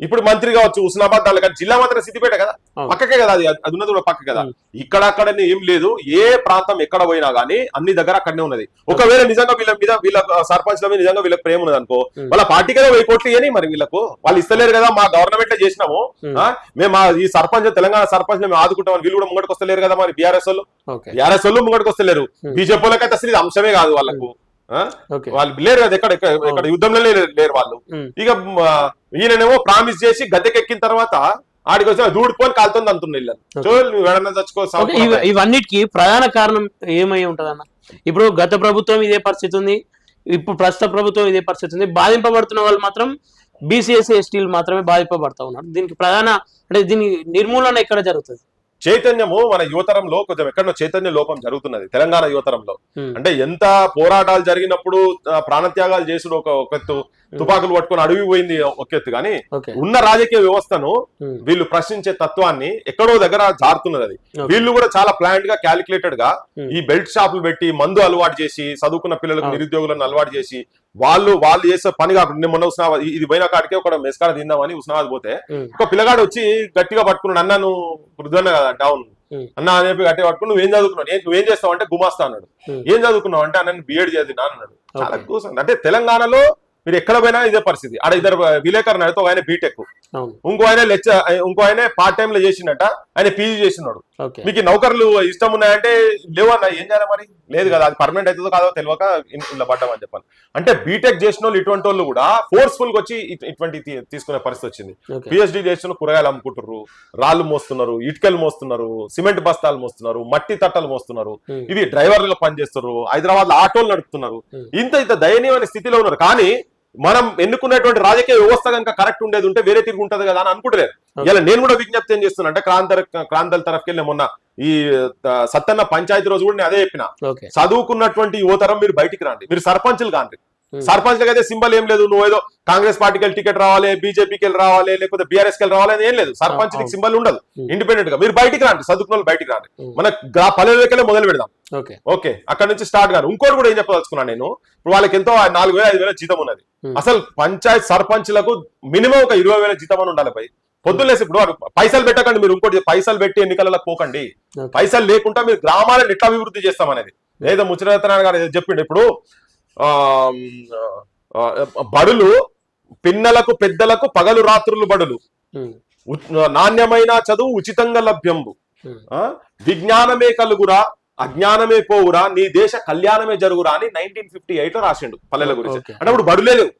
ఇప్పుడు మంత్రి కావచ్చు హుస్నాబాద్ దాని, కానీ జిల్లా మాత్రం సిద్దిపేట కదా, పక్కకే కదా, అది ఉన్నది కూడా పక్క కదా. ఇక్కడక్కడనే ఏం లేదు, ఏ ప్రాంతం ఎక్కడ పోయినా గానీ అన్ని దగ్గర అక్కడనే ఉన్నది. ఒకవేళ నిజంగా వీళ్ళ సర్పంచ్ల మీద నిజంగా వీళ్ళకి ప్రేమ ఉన్నది అనుకో, వాళ్ళ పార్టీ కదా 1000 కోట్లు ఇయని, మరి వీళ్ళకు వాళ్ళు ఇస్తలేరు కదా. మా గవర్నమెంట్ లో చేసినాము, మేము ఈ సర్పంచ్, తెలంగాణ సర్పంచ్ మేము ఆదుకుంటామని వీళ్ళు కూడా ముంగడికి వస్తలేరు కదా. మరి బీఆర్ఎస్ వాళ్ళు ముంగడికి వస్తలేరు, బీజేపీ వాళ్ళకైతే అసలు ఇది అంశమే కాదు వాళ్ళకు. వాళ్ళు లేరు కదా, ఎక్కడ యుద్ధంలో లేరు వాళ్ళు. ఇక ఈయననేమో ప్రామిస్ చేసి గద్దెకెక్కిన తర్వాత ఆడికి వచ్చి దూడిపోని కాలుతుంది అంటున్నా. ఇవన్నిటికీ ప్రధాన కారణం ఏమై ఉంటదన్న? ఇప్పుడు గత ప్రభుత్వం ఇదే పరిస్థితి ఉంది, ఇప్పుడు ప్రస్తుత ప్రభుత్వం ఇదే పరిస్థితి ఉంది. బాధింపబడుతున్న వాళ్ళు మాత్రం బీసీఎస్సీ ఎస్టీలు మాత్రమే బాధింపబడతా ఉన్నారు. దీనికి ప్రధాన అంటే దీని నిర్మూలన ఎక్కడ జరుగుతుంది? చైతన్యము మన యువతరంలో కొంచెం ఎక్కడో చైతన్య లోపం జరుగుతున్నది తెలంగాణ యువతరంలో. అంటే ఎంత పోరాటాలు జరిగినప్పుడు ప్రాణత్యాగాలు చేసుడు ఒక ఎత్తు, తుపాకులు పట్టుకొని అడవి పోయింది ఒక ఎత్తు, కానీ ఉన్న రాజకీయ వ్యవస్థను వీళ్ళు ప్రశ్నించే తత్వాన్ని ఎక్కడో దగ్గర జారుతున్నది. అది వీళ్ళు కూడా చాలా ప్లాంట్ గా క్యాలిక్యులేటెడ్ గా ఈ బెల్ట్ షాపులు పెట్టి మందు అలవాటు చేసి చదువుకున్న పిల్లలకు నిరుద్యోగులను అలవాటు చేసి వాళ్ళు చేసే పని కాకుండా మొన్న ఉస్నాబాద్ ఇది పోయిన కాడికే ఒక మెస్కాడ తిందామని ఉస్నాబాద్ పోతే ఒక పిల్లగాడు వచ్చి గట్టిగా పట్టుకున్నాడు, అన్న నువ్వు వృద్ధన్న కదా డౌన్ అన్న అని చెప్పి గట్టిగా పట్టుకుని నువ్వేం చదువుకున్నావు, నువ్వేం చేస్తావు అంటే గుమాస్తా అన్నాడు. ఏం చదువుకున్నావు అంటే అన్న బీఎడ్ చదివినా అన్నాడు. చాలా కూర్చొని అంటే తెలంగాణలో మీరు ఎక్కడ పోయినా ఇదే పరిస్థితి. ఆడ ఇద్దరు విలేకరులు అయితే ఆయన బీటెక్, ఇంకో ఆయన పార్ట్ టైమ్ లో చేసినట్ట, ఆయన పీజీ చేసినాడు. మీకు నౌకర్లు ఇష్టం ఉన్నాయంటే లేవన్నా ఏం చేయాలి మరి, లేదు కదా అది పర్మనెంట్ అవుతుందో కాదో తెలియక ఇలా పడ్డామని చెప్పాను. అంటే బీటెక్ చేసిన వాళ్ళు ఇటువంటి వాళ్ళు కూడా ఫోర్స్ఫుల్ గా వచ్చి ఇటువంటి తీసుకునే పరిస్థితి వచ్చింది. పిహెచ్డీ చేసిన కూరగాయలు అమ్ముకుంటున్నారు, రాళ్ళు మోస్తున్నారు, ఇటుకలు మోస్తున్నారు, సిమెంట్ బస్తాలు మోస్తున్నారు, మట్టి తట్టలు మోస్తున్నారు, ఇవి డ్రైవర్లుగా పనిచేస్తున్నారు, హైదరాబాద్ లో ఆటోలు నడుపుతున్నారు. ఇంత దయనీయమైన స్థితిలో ఉన్నారు. కానీ మనం ఎన్నుకున్నటువంటి రాజకీయ వ్యవస్థ కనుక కరెక్ట్ ఉండేది ఉంటే వేరే తిరిగి ఉంటది కదా అని అనుకుంటలేదు. ఇలా నేను కూడా విజ్ఞప్తి ఏం చేస్తున్నా అంటే క్రాంతల తరఫుకెళ్ళి మొన్న ఈ సత్తన్న పంచాయతీ రోజు కూడా నేను అదే చెప్పిన, చదువుకున్నటువంటి యువతరం మీరు బయటికి రండి, మీరు సర్పంచులు కాండి. సర్పంచ్లకి అయితే సింబల్ ఏం లేదు, నువ్వు ఏదో కాంగ్రెస్ పార్టీకి వెళ్ళి టికెట్ రావాలి, బీజేపీకి వెళ్ళి రావాలి, లేకపోతే బీఆర్ఎస్ కి రావాలి అని ఏం లేదు. సర్పంచ్కి సింబల్ ఉండదు. ఇండిపెండెంట్ గా మీరు బయటికి రండి, చదువుకున్న బయటికి రండి, మన పల్లెలకెళ్ళి మొదలు పెడదాం. ఓకే, అక్కడ నుంచి స్టార్ట్ కాదు. ఇంకోటి కూడా ఏం చెప్పదలుచుకున్నాను నేను, ఇప్పుడు వాళ్ళకి ఎంతో 4,000-5,000 జీతం ఉన్నది. అసలు పంచాయత్ సర్పంచ్లకు మినిమం ఒక 20,000 జీతం అని ఉండాలి. పై పొద్దున్నేసి ఇప్పుడు పైసలు పెట్టకండి, మీరు ఇంకోటి పైసలు పెట్టి ఎన్నికలలో పోకండి. పైసలు లేకుండా మీరు గ్రామాలను ఎట్లా అభివృద్ధి చేస్తామనేది ఏదో ముచ్చరత్నారాయణ గారు చెప్పిండు. ఇప్పుడు బడులు పిన్నలకు పెద్దలకు పగలు రాత్రులు బడులు, నాణ్యమైన చదువు ఉచితంగా లభ్యంబు, విజ్ఞానమే కలుగురా అజ్ఞానమే పోవురా నీ దేశ కళ్యాణమే జరుగురా అని 1958 లో రాసిండు పల్లెల గురించి. అంటే అప్పుడు బడులే లేవు.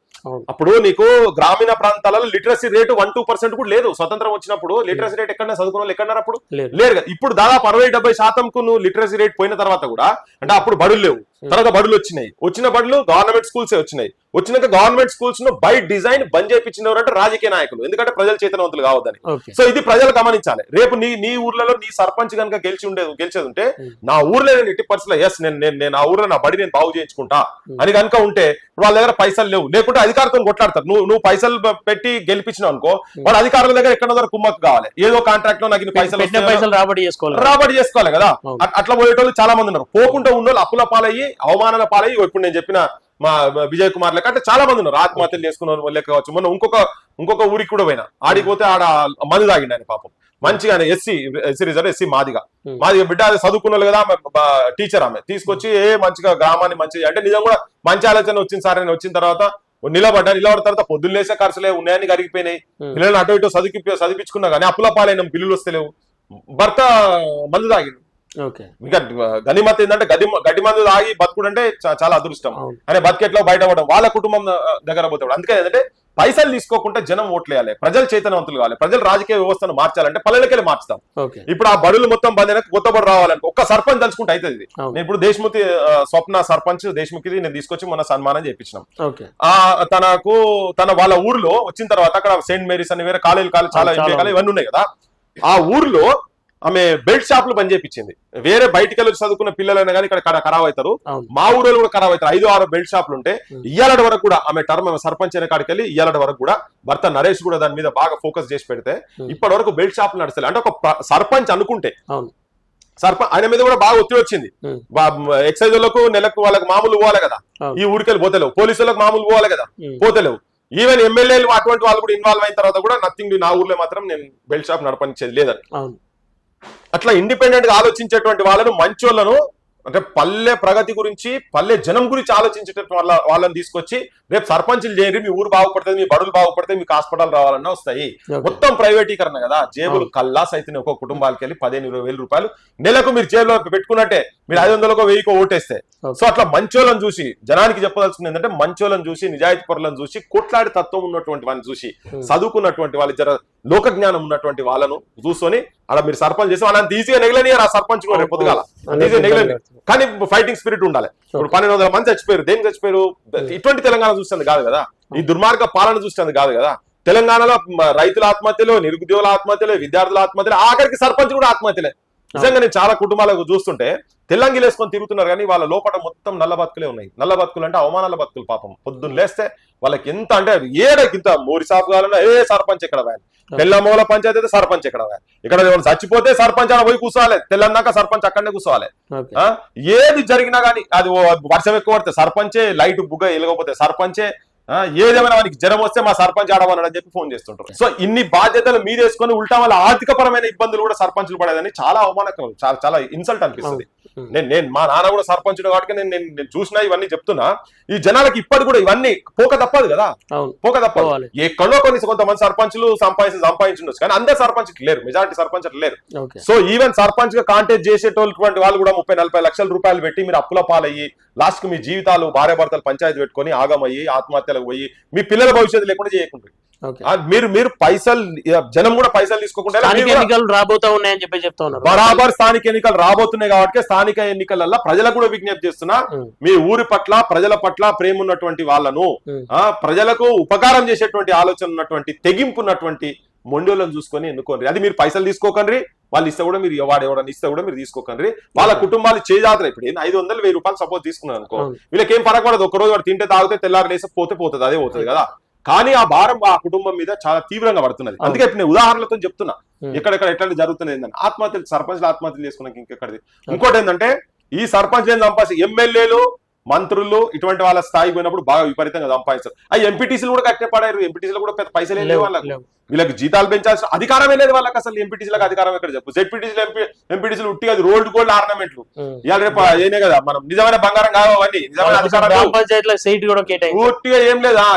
అప్పుడు నీకు గ్రామీణ ప్రాంతాలలో లిటరసీ రేటు 1-2% కూడా లేదు. స్వతంత్రం వచ్చినప్పుడు లిటరసీ రేట్ ఎక్కడన్నా చదువుకున్న వాళ్ళు ఎక్కడన్నారు అప్పుడు లేరు కదా. ఇప్పుడు దాదాపు 60-70% నువ్వు లిటరసీ రేట్ పోయిన తర్వాత కూడా, అంటే అప్పుడు బడులు లేవు, తర్వాత బడులు వచ్చినాయి. వచ్చిన బడులు గవర్నమెంట్ స్కూల్సే వచ్చినాయి. వచ్చినాక గవర్నమెంట్ స్కూల్స్ ను బై డిజైన్ బంద్ చేయించినవారు అంటే రాజకీయ నాయకులు, ఎందుకంటే ప్రజలు చైతన్యవంతులు కావద్దని. సో ఇది ప్రజలు గమనించాలి. రేపు నీ ఊర్లలో నీ సర్పంచ్ కనుక గెలిచేది ఉంటే, నా ఊర్లో నేను ఎట్టి పరిస్థితుల్లో ఎస్ నేను ఆ ఊర్లో నా బడి నేను బాగు చేయించుకుంటా అని కనుక ఉంటే, వాళ్ళ దగ్గర పైసలు లేవు, లేకుంటే అధికారులతో కొట్లాడతారు. నువ్వు పైసలు పెట్టి గెలిపించినావు అనుకో, వాళ్ళ అధికారుల దగ్గర ఎక్కడ దగ్గర కుమ్మక్కు కావాలి, ఏదో కాంట్రాక్ట్ లో నాకు పైసలు రాబడి చేసుకోవాలి కదా. అట్లా పోయేటోళ్ళు చాలా మంది ఉన్నారు. పోకుండా ఉన్న అప్పుల పాలయ్యి అవమానాల పాలయ్యి, ఇప్పుడు నేను చెప్పిన మా విజయ్ కుమార్ లెక్క అంటే చాలా మంది ఉన్నారు. ఆత్మహత్యలు చేసుకున్న లెక్క కావచ్చు. మొన్న ఇంకొక ఊరికి కూడా పోయినా, ఆడిపోతే ఆడ మందు తాగిండి ఆయన పాపం మంచిగా. ఎస్సీ రిజర్వ్, ఎస్సీ మాదిగా బిడ్డ అది చదువుకున్నారు కదా, టీచర్ ఆమె తీసుకొచ్చి మంచిగా గ్రామాన్ని మంచిగా, అంటే నిజం కూడా మంచి ఆలోచన వచ్చింది సార్. నేను వచ్చిన తర్వాత నిలబడిన తర్వాత పొద్దున్న లేసే ఖర్చులే ఉన్నాయని కరిగిపోయినాయి. పిల్లల్ని అటు ఇటు చదివించుకున్నా కానీ అప్పుల పాలైన బిల్లులు వస్తలేవు. భర్త మందు తాగిండు. ఇంకా గనిమత్ ఏంటంటే గడ్డి మందు తాగి బతుకుడు అంటే చాలా అదృష్టం. అనే బతికెట్లో బయటపడడం, వాళ్ళ కుటుంబం దగ్గర పోతాడు. అందుకే ఏంటంటే పైసలు తీసుకోకుండా జనం ఓట్లేయాలి, ప్రజలు చైతన్యవంతులు కావాలి, ప్రజలు రాజకీయ వ్యవస్థను మార్చాలంటే పల్లెలకెళ్ళి మార్చుతాం. ఇప్పుడు ఆ బడులు మొత్తం బంద్ అయినా కొత్త బడు రావాలంటే ఒక్క సర్పంచ్ తలుచుకుంటే అవుతుంది. నేను ఇప్పుడు దేశ్ముఖి స్వప్న సర్పంచ్ దేశ్ముఖిది నేను తీసుకొచ్చి మొన్న సన్మానం చేయించినాం. తన వాళ్ళ ఊర్లో వచ్చిన తర్వాత అక్కడ సెయింట్ మేరీస్ అని వేరే కాలేజీలు చాలా ఇవన్నీ ఉన్నాయి కదా, ఆ ఊర్లో ఆమె బెల్ట్ షాపులు బంద్ చేయించింది. వేరే బయటికి వెళ్ళి చదువుకున్న పిల్లలైనా కానీ ఇక్కడ ఖరాబ్ అవుతారు, మా ఊరిలో కూడా ఖరాబ్ అవుతారు. 5-6 బెల్ట్ షాపులు ఉంటే ఇయ్యాలటి వరకు కూడా ఆమె సర్పంచ్ అయిన కాడికి వెళ్ళి ఇయ్యాలటి వరకు కూడా భర్త నరేష్ కూడా దాని మీద బాగా ఫోకస్ చేసి పెడితే ఇప్పటి వరకు బెల్ట్ షాపులు నడుస్తాయి. అంటే ఒక సర్పంచ్ అనుకుంటే ఆయన మీద కూడా బాగా ఒత్తిడి వచ్చింది. ఎక్సైజ్ వాళ్ళకు నెలకు వాళ్ళకి మామూలు పోవాలి కదా, ఈ ఊరికెళ్ళి పోతలేవు. పోలీసులకు మామూలు పోవాలి కదా, పోతలేవు. ఈవెన్ ఎమ్మెల్యేలు అటువంటి వాళ్ళు కూడా ఇన్వాల్వ్ అయిన తర్వాత కూడా నథింగ్, నా ఊర్లో మాత్రం నేను బెల్ట్ షాప్ నడపనిచ్చేది లేదని. అట్లా ఇండిపెండెంట్ గా ఆలోచించేటువంటి వాళ్ళను, మంచోళ్లను, అంటే పల్లె ప్రగతి గురించి పల్లె జనం గురించి ఆలోచించేటటువంటి వాళ్ళని తీసుకొచ్చి రేపు సర్పంచులు చేయండి, మీ ఊరు బాగుపడుతుంది, మీ బడులు బాగుపడితే మీకు హాస్పిటల్ రావాలన్నా వస్తాయి. మొత్తం ప్రైవేటీకరణ కదా, జేబులు కల్లాస్ అయితే ఒక కుటుంబాలకి వెళ్ళి 15-20 రూపాయలు నెలకు మీరు జేబులో పెట్టుకున్నట్టే మీరు 500-1000 ఓటేస్తే. సో అట్లా మంచోళ్ళని చూసి జనానికి చెప్పదలుచుకుంది ఏంటంటే, మంచోళ్ళని చూసి నిజాయితీ పరులను చూసి కొట్లాడి తత్వం ఉన్నటువంటి వాళ్ళని చూసి చదువుకున్నటువంటి వాళ్ళు జర లోక జ్ఞానం ఉన్నటువంటి వాళ్ళను చూసుకొని అలా మీరు సర్పంచ్ చేసి వాళ్ళని ఈజీగా నెగలనియారు. ఆ సర్పంచ్ కూడా పొద్దుగాల ఈజీగా నెగలని, కానీ ఫైటింగ్ స్పిరిట్ ఉండాలి. ఇప్పుడు 1200 మంది చచ్చిపోయారు, దేనికి చచ్చిపోయారు? ఇటువంటి తెలంగాణ చూస్తుంది కాదు కదా, ఈ దుర్మార్గ పాలన చూస్తుంది కాదు కదా. తెలంగాణలో రైతుల ఆత్మహత్యలు, నిరుద్యోగుల ఆత్మహత్యలు, విద్యార్థుల ఆత్మహత్యలు, ఆఖరికి సర్పంచ్ కూడా ఆత్మహత్యలే. నిజంగా నేను చాలా కుటుంబాలకు చూస్తుంటే తెల్లంగిలు వేసుకొని తిరుగుతున్నారు, కానీ వాళ్ళ లోపల మొత్తం నల్ల బతుకులే ఉన్నాయి. నల్ల బతుకులు అంటే అవమానాల బతుకులు. పాపం పొద్దున్న లేస్తే వాళ్ళకి ఎంత అంటే ఏడకింత మోరి సాఫ్ కావాలన్నా సర్పంచ్ ఎక్కడ వ్యాన్, తెల్లమూల పంచాయతీ అయితే సర్పంచ్ ఎక్కడ వ్యాన్, ఇక్కడ చచ్చిపోతే సర్పంచ్ అక్కడ పోయి కూర్చోవాలి, తెల్లన్నాక సర్పంచ్ అక్కడనే కూర్చోవాలి. ఏది జరిగినా కానీ అది వర్షం ఎక్కువ పడితే సర్పంచే, లైట్ బుగ్గ వెలగకపోతే సర్పంచే, ఏదేమైనా మనకి జ్వరం వస్తే మా సర్పంచ్ ఆడమని చెప్పి ఫోన్ చేస్తుంటారు. సో ఇన్ని బాధ్యతలు మీరేసుకొని ఉల్టా వల్ల ఆర్థికపరమైన ఇబ్బందులు కూడా సర్పంచులు పడేదని చాలా అవమానకరం, చాలా చాలా ఇన్సల్ట్ అనిపిస్తుంది. నేను మా నాన్న కూడా సర్పంచుడు కాబట్టి నేను చూసినా ఇవన్నీ చెప్తున్నా. ఈ జనాలకి ఇప్పటి కూడా ఇవన్నీ పోక తప్పదు కదా, పోక తప్పదు. ఎక్కడో కొంతమంది సర్పంచులు సంపాదించుండొచ్చు, కానీ అందరు సర్పంచ్కి లేరు, మెజారిటీ సర్పంచ్ లేరు. సో ఈవెన్ సర్పంచ్ గా కాంటాక్ట్ చేసేటటువంటి వాళ్ళు కూడా 30-40 లక్షల రూపాయలు పెట్టి మీరు అప్పుల పాలయ్యి లాస్ట్ కి మీ జీవితాలు భార్యాభర్తలు పంచాయతీ పెట్టుకొని ఆగమయ్యి ఆత్మహత్యలకు పోయి మీ పిల్లల భవిష్యత్తు లేకుండా చేయకుండా మీరు పైసలు, జనం కూడా పైసలు తీసుకోకుండా ఎన్నికలు రాబోతా ఉన్నాయని చెప్పి చెప్తా ఉన్నారు. బరాబర్ స్థానిక ఎన్నికలు రాబోతున్నాయి కాబట్టి స్థానిక ఎన్నికలలో ప్రజలకు కూడా విజ్ఞప్తి చేస్తున్నా, మీ ఊరి పట్ల ప్రజల పట్ల ప్రేమ ఉన్నటువంటి వాళ్ళను, ప్రజలకు ఉపకారం చేసేటువంటి ఆలోచన ఉన్నటువంటి తెగింపు ఉన్నటువంటి మొండోళ్ళని చూసుకొని ఎన్నుకోండి. అది మీరు పైసలు తీసుకోకండి, వాళ్ళు ఇస్తే కూడా మీరు ఎవడని ఇస్తే కూడా మీరు తీసుకోకండి. వాళ్ళ కుటుంబాలు చేజాతర. ఇప్పుడు 500-1000 రూపాయలు సపోజ్ తీసుకున్నారు అనుకో, వీళ్ళకి ఏం పడకూడదు. ఒక రోజు వాడు తింటే తాగితే తెల్లారు లేసి పోతుంది, అదే పోతుంది కదా. కానీ ఆ భారం ఆ కుటుంబం మీద చాలా తీవ్రంగా పడుతున్నది. అందుకే ఇప్పుడు నేను ఉదాహరణలతో చెప్తున్నా ఎక్కడెక్కడ ఎట్లా జరుగుతున్నది ఏంటంటే ఆత్మహత్యలు, సర్పంచ్లు ఆత్మహత్యలు చేసుకున్నాక ఇంకెక్కడిది. ఇంకోటి ఏంటంటే ఈ సర్పంచ్ ఏం సంపాదించి ఎమ్మెల్యేలు, మంత్రులు ఇటువంటి వాళ్ళ స్థాయికి పోయినప్పుడు బాగా విపరీతంగా సంపాదిస్తారు. ఆ ఎంపీటీసీలు కూడా కట్టే పడారు. ఎంపీటీసీలు కూడా పెద్ద పైసలు లేవు వాళ్ళకు, వీళ్ళకి జీతాలు పెంచాల్సిన అధికారమే లేదు వాళ్ళకి. అసలు ఎంపీటీసీలకు అధికారం ఎక్కడ చెప్పు. జెడ్పీటీసీలు ఎంపీటీసీలు ఉట్టి అది రోల్డ్ గోల్డ్ ఆర్నమెంట్లు. ఇవాళ రేపు ఏనే కదా మనం నిజమైన బంగారం కావని నిజమైన అధికారం ఉట్టిగా ఏం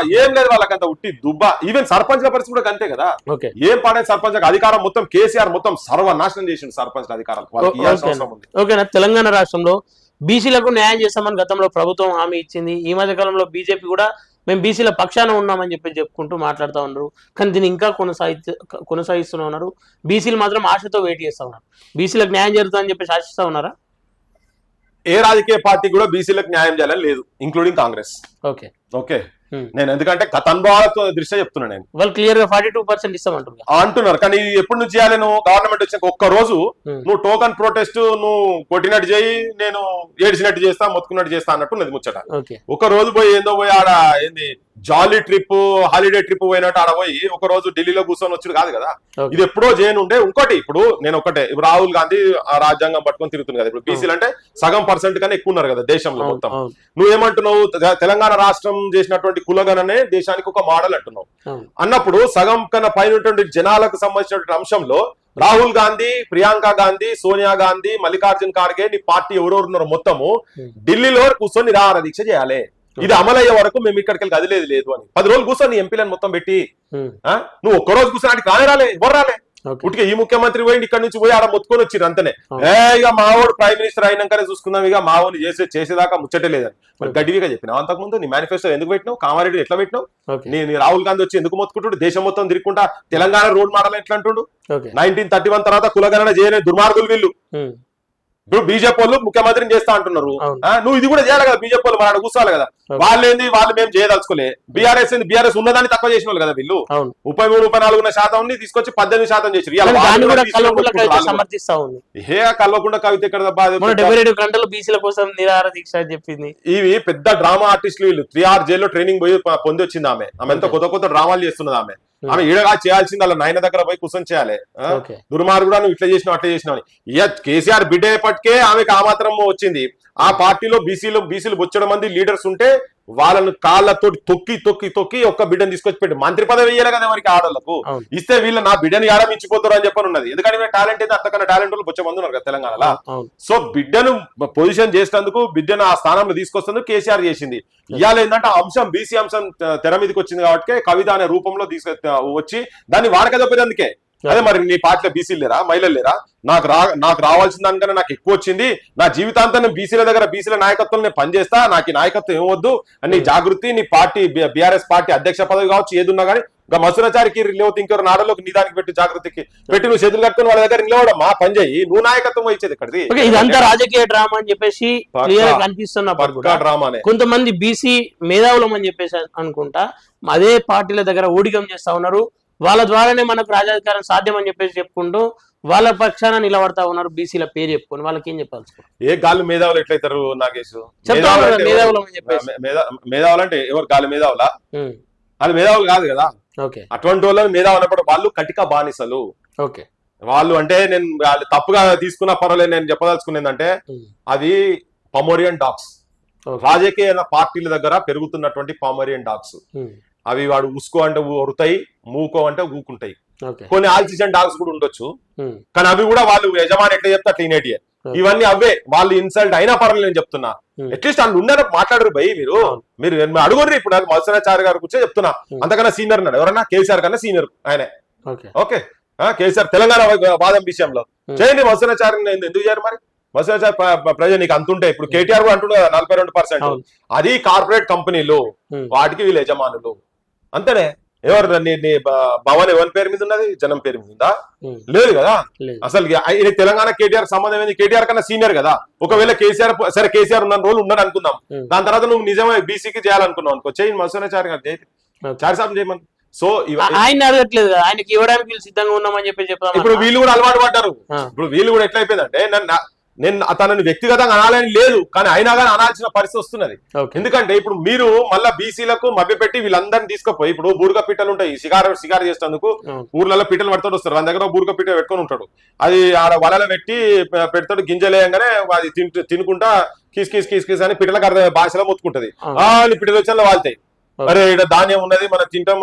లేదు వాళ్ళకంత ఉట్టి దుబ్బా. ఈవెన్ సర్పంచ్ల పరిస్థితి కూడా అంతే కదా. ఏం పాడైన సర్పంచ్ అధికారం మొత్తం కేసీఆర్ మొత్తం సర్వనాశనం చేసిండు సర్పంచ్ అధికారం. ఓకేనా, తెలంగాణ రాష్ట్రంలో బీసీలకు న్యాయం చేస్తామని గతంలో ప్రభుత్వం హామీ ఇచ్చింది. ఈ మధ్య కాలంలో బీజేపీ కూడా మేము బీసీల పక్షాన ఉన్నామని చెప్పుకుంటూ మాట్లాడుతూ ఉన్నారు. కానీ దీన్ని ఇంకా కొనసాగిస్తూనే ఉన్నారు. బీసీలు మాత్రం ఆశతో వెయిట్ చేస్తూ ఉన్నారు. బీసీలకు న్యాయం జరుగుతుందని చెప్పి ఆశిస్తూ ఉన్నారా? ఏ రాజకీయ పార్టీ కూడా బీసీలకు న్యాయం చేయాలని లేదు, ఇంక్లూడింగ్ కాంగ్రెస్. ఓకే నేను ఎందుకంటే గత అనుభవాలతో దృష్ట్యా చెప్తున్నా. నేను వాళ్ళు క్లియర్ గా 42% ఇస్తామంటున్నారు అంటున్నారు. కానీ ఎప్పుడు నువ్వు చేయాలి? నువ్వు గవర్నమెంట్ వచ్చిన ఒక్క రోజు నువ్వు టోకన్ ప్రొటెస్ట్ నువ్వు కొట్టినట్టు చేయి, నేను ఏడిచినట్టు చేస్తా, మొత్తుకున్నట్టు చేస్తా అన్నట్టు నది ముచ్చట. ఒక రోజు పోయి ఏందో పోయి ఆడ ఏంది జాలీ ట్రిప్, హాలిడే ట్రిప్ పోయినట్టు ఆడ పోయి ఒక రోజు ఢిల్లీలో కూర్చొని వచ్చుడు కాదు కదా. ఇది ఎప్పుడో చేయనుండే. ఇంకోటి ఇప్పుడు నేను ఒకటే, రాహుల్ గాంధీ ఆ రాజ్యాంగం పట్టుకొని తిరుగుతుంది కదా. ఇప్పుడు బీసీలు అంటే సగం % కన్నా ఎక్కువ ఉన్నారు కదా దేశంలో మొత్తం. నువ్వేమంటున్నావు? తెలంగాణ రాష్ట్రం చేసినటువంటి కులగణనే దేశానికి ఒక మోడల్ అంటున్నావు. అన్నప్పుడు సగం కన్నా పైన జనాలకు సంబంధించినటువంటి అంశంలో రాహుల్ గాంధీ, ప్రియాంక గాంధీ, సోనియా గాంధీ, మల్లికార్జున్ ఖార్గే నీ పార్టీ ఎవరెవరున్నారో మొత్తము ఢిల్లీలో కూర్చొని నిరాహార దీక్ష చేయాలి. ఇది అమలయ్యే వరకు మేము ఇక్కడికి వెళ్ళి కదిలేదు లేదు అని 10 రోజులు కూర్చొని ఎంపీలను మొత్తం పెట్టి నువ్వు ఒక్క రోజు కూర్చొని రాలే, ఎవరు రాలే. ఉట్టిగా ఈ ముఖ్యమంత్రి పోయి ఇక్కడ నుంచి పోయి ఆడ మొత్తుకొని వచ్చిరు అంతనే. ఇక మావోడు ప్రైమ్ మినిస్టర్ అయినాకనే చూసుకుందాం, ఇక మావోని చేసేదాకా ముచ్చటే లేదని మరి గడ్డిగా చెప్పినావు. అంతకుముందు నీ మేనిఫెస్టో ఎందుకు పెట్టినావు? కామారెడ్డి ఎట్లా పెట్టినావు? నీ రాహుల్ గాంధీ వచ్చి ఎందుకు మొత్తుకుంటాడు? దేశం మొత్తం తిరుగుకుంటా తెలంగాణ రోడ్ మోడల్ ఎట్లా అంటుండు? 1931 తర్వాత కులగణన చేయని దుర్మార్గులు వీళ్ళు. ఇప్పుడు బీజేపీ వాళ్ళు ముఖ్యమంత్రిని చేస్తా అంటున్నారు. నువ్వు ఇది కూడా చేయాలి కదా. బీజేపీ వాళ్ళు మన కూర్చోవాలి కదా. వాళ్ళు మేము చేయదలుచుకోలే. బీఆర్ఎస్ ఉన్నదాన్ని తక్కువ చేసిన వాళ్ళు కదా వీళ్ళు. 33-34% తీసుకొచ్చి 18% చేసారు. కల్వకుండా కవిత ఎక్కడ 72 గంటలు బీసీల కోసం నిరాహార దీక్ష చెప్పింది. ఇవి పెద్ద డ్రామా ఆర్టిస్టులు వీళ్ళు. 3 hours జైల్లో ట్రైనింగ్ పోయి పొంది వచ్చింది ఆమె. ఎంతో కొత్త డ్రామాలు చేస్తున్నది ఆమె. ఆమె ఈడగా చేయాల్సింది వాళ్ళ నాయన దగ్గర పోయి కూర్చొని చేయాలి. దుర్మార్గుడు నువ్వు ఇట్లా చేసినావు అట్లా చేసినావు అని. కేసీఆర్ బిడ్డ అయ్యేపటికే ఆమెకు ఆ మాత్రం వచ్చింది. ఆ పార్టీలో బీసీలు బొచ్చడ మంది లీడర్స్ ఉంటే వాళ్ళను కాళ్ళతో తొక్కి ఒక్క బిడ్డను తీసుకొచ్చి పెట్టి మంత్రి పదవి వేయాలి కదా ఎవరికి ఆడలకు. ఇస్తే వీళ్ళు నా బిడ్డని ఆడ మించిపోతారు అని చెప్పని ఉన్నది. ఎందుకంటే టాలెంట్ అయితే అంతకన్నా టాలెంట్ వాళ్ళు బొచ్చ మంది ఉన్నారు కదా తెలంగాణలో. సో బిడ్డను పొజిషన్ చేసేందుకు, బిడ్డను ఆ స్థానంలో తీసుకొస్తేందుకు కేసీఆర్ చేసింది. ఇవాళ ఏంటంటే అంశం బీసీ అంశం తెర మీదకి వచ్చింది కాబట్టి కవిత అనే రూపంలో వచ్చి దాన్ని వాడకదొప్పేందుకే అదే మరి నీ పార్టీలో బీసీలు లేరా, మహిళలు లేరా? నాకు రావాల్సిన దానికన్నా నాకు ఎక్కువ వచ్చింది, నా జీవితాంతం నేను బీసీల దగ్గర బీసీల నాయకత్వం నేను పనిచేస్తా, నాకు ఈ నాయకత్వం ఏమొద్దు అని జాగృతి నీ పార్టీ బీఆర్ఎస్ పార్టీ అధ్యక్ష పదవి కావచ్చు ఏదున్నా కానీ ఇంకా మసూరాచారికి లేకపోతే ఇంకొక నాడలోకి నీ దానికి పెట్టి జాగృతికి పెట్టి నువ్వు చేతులు కట్టుకుని వాళ్ళ దగ్గర నిలవడమ్మా పని చేయి, నువ్వు నాయకత్వం ఇచ్చేది ఇక్కడిది. ఇదంతా రాజకీయ డ్రామా అని చెప్పేసి కనిపిస్తున్నప్పుడు కూడా డ్రామానే. కొంతమంది బీసీ మేధావులం అని చెప్పేసి అనుకుంటా అదే పార్టీల దగ్గర ఊడిగం చేస్తా ఉన్నారు, వాళ్ళ ద్వారానే మనకు రాజాధికారం సాధ్యం అని చెప్పేసి చెప్పుకుంటూ వాళ్ళ పక్షాన నిలబడతా ఉన్నారు. బీసీల పేరు చెప్పుకొని వాళ్ళకి ఏం చెప్పాల్సి? ఏ గాలి మేధావులు ఎట్లయితారు నాగేష్? మేధావులం అని చెప్పేసి మేధావులు అంటే ఎవరు గాలి మేధావులా? అది మేధావులు కాదు కదా. అటువంటి వాళ్ళని మేధావు అన్నప్పుడు వాళ్ళు కటిక బానిసలు. వాళ్ళు అంటే నేను వాళ్ళు తప్పుగా తీసుకున్నా పర్వాలేదు, నేను చెప్పదలుచుకునేది అంటే అది పమోరియన్ డాగ్స్, రాజకీయ పార్టీల దగ్గర పెరుగుతున్నటువంటి పామోరియన్ డాగ్స్. అవి వాడు ఉసుకో అంటే ఒరుతాయి, మూకో అంటే ఊకుంటాయి. కొన్ని ఆల్సిజన్ డాగ్స్ కూడా ఉండొచ్చు, కానీ అవి కూడా వాళ్ళు యజమాని ఎట్లా చెప్తే అట్లా ఇనేటియే. ఇవన్నీ అవే, వాళ్ళు ఇన్సల్ట్ అయినా పర్వాలేదు నేను చెప్తున్నా. అట్లీస్ట్ అందులో ఉన్నారో మాట్లాడరు భయ్, మీరు అడుగుర్రి. ఇప్పుడు నాకు మత్స్యనాచార్య గారు కూర్చొని చెప్తున్నా, అంతకన్నా సీనియర్ ఉన్నాడు ఎవరన్నా? కేసీఆర్ కన్నా సీనియర్ ఆయనే. ఓకే, కేసీఆర్ తెలంగాణ వాదం విషయంలో చేయండి, మత్స్యనాచార్య ఎందుకు చేయరు మరి? మత్స్యనాచార్య ప్రజలు నీకు అంతుంటే ఇప్పుడు కేటీఆర్ కూడా అంటుండే 42%. అది కార్పొరేట్ కంపెనీలు, వాటికి వీళ్ళు యజమానులు అంతేనే. ఎవరు భవన్ ఎవరి పేరు మీద ఉన్నది? జనం పేరు మీద ఉందా? లేదు కదా. అసలు తెలంగాణ కేటీఆర్ సంబంధం ఏంది? కేటీఆర్ కన్నా సీనియర్ కదా. ఒకవేళ కేసీఆర్ సరే కేసీఆర్ ఉన్న రోజులు ఉన్నాడు అనుకుందాం, దాని తర్వాత నువ్వు నిజమే బీసీకి చేయాలనుకున్నావు అనుకో, చేయండి మత్స్యనాచార్య గారు, చారి సాబ్ చేయమని. సో ఆయన అడగట్లేదు, ఆయనకి ఇవ్వడానికి వీళ్ళు సిద్ధంగా ఉన్నామని చెప్పి చెప్తాం. ఇప్పుడు వీళ్ళు కూడా అలవాటు పడ్డారు. ఇప్పుడు వీళ్ళు కూడా ఎట్లా అయిపోయిందంటే నేను తనని వ్యక్తిగతంగా అనాలని లేదు, కానీ అయినా కానీ అనాల్సిన పరిస్థితి వస్తున్నది. ఎందుకంటే ఇప్పుడు మీరు మళ్ళీ బీసీలకు మభ్యపెట్టి వీళ్ళందరినీ తీసుకుపోయి, ఇప్పుడు బూర్గ పిట్టలు ఉంటాయి షికారు చేసేందుకు ఊర్లలో పిట్టలు పడుతూ వస్తారు, వాళ్ళ దగ్గర బూర్గ పిట్ట పెట్టుకొని ఉంటాడు. అది ఆడ వలలో పెట్టి పెడతాడు, గింజలేయంగానే అది తినుకుంటా కిస్ కిస్ కిస్ కిస్ అని పిట్టలకు అర్థం భాషలో మొత్తుకుంటది. పిట్టలు వచ్చేలా వాళ్తాయి, అరే ఇక్కడ ధాన్యం ఉన్నది మనం తింటాం,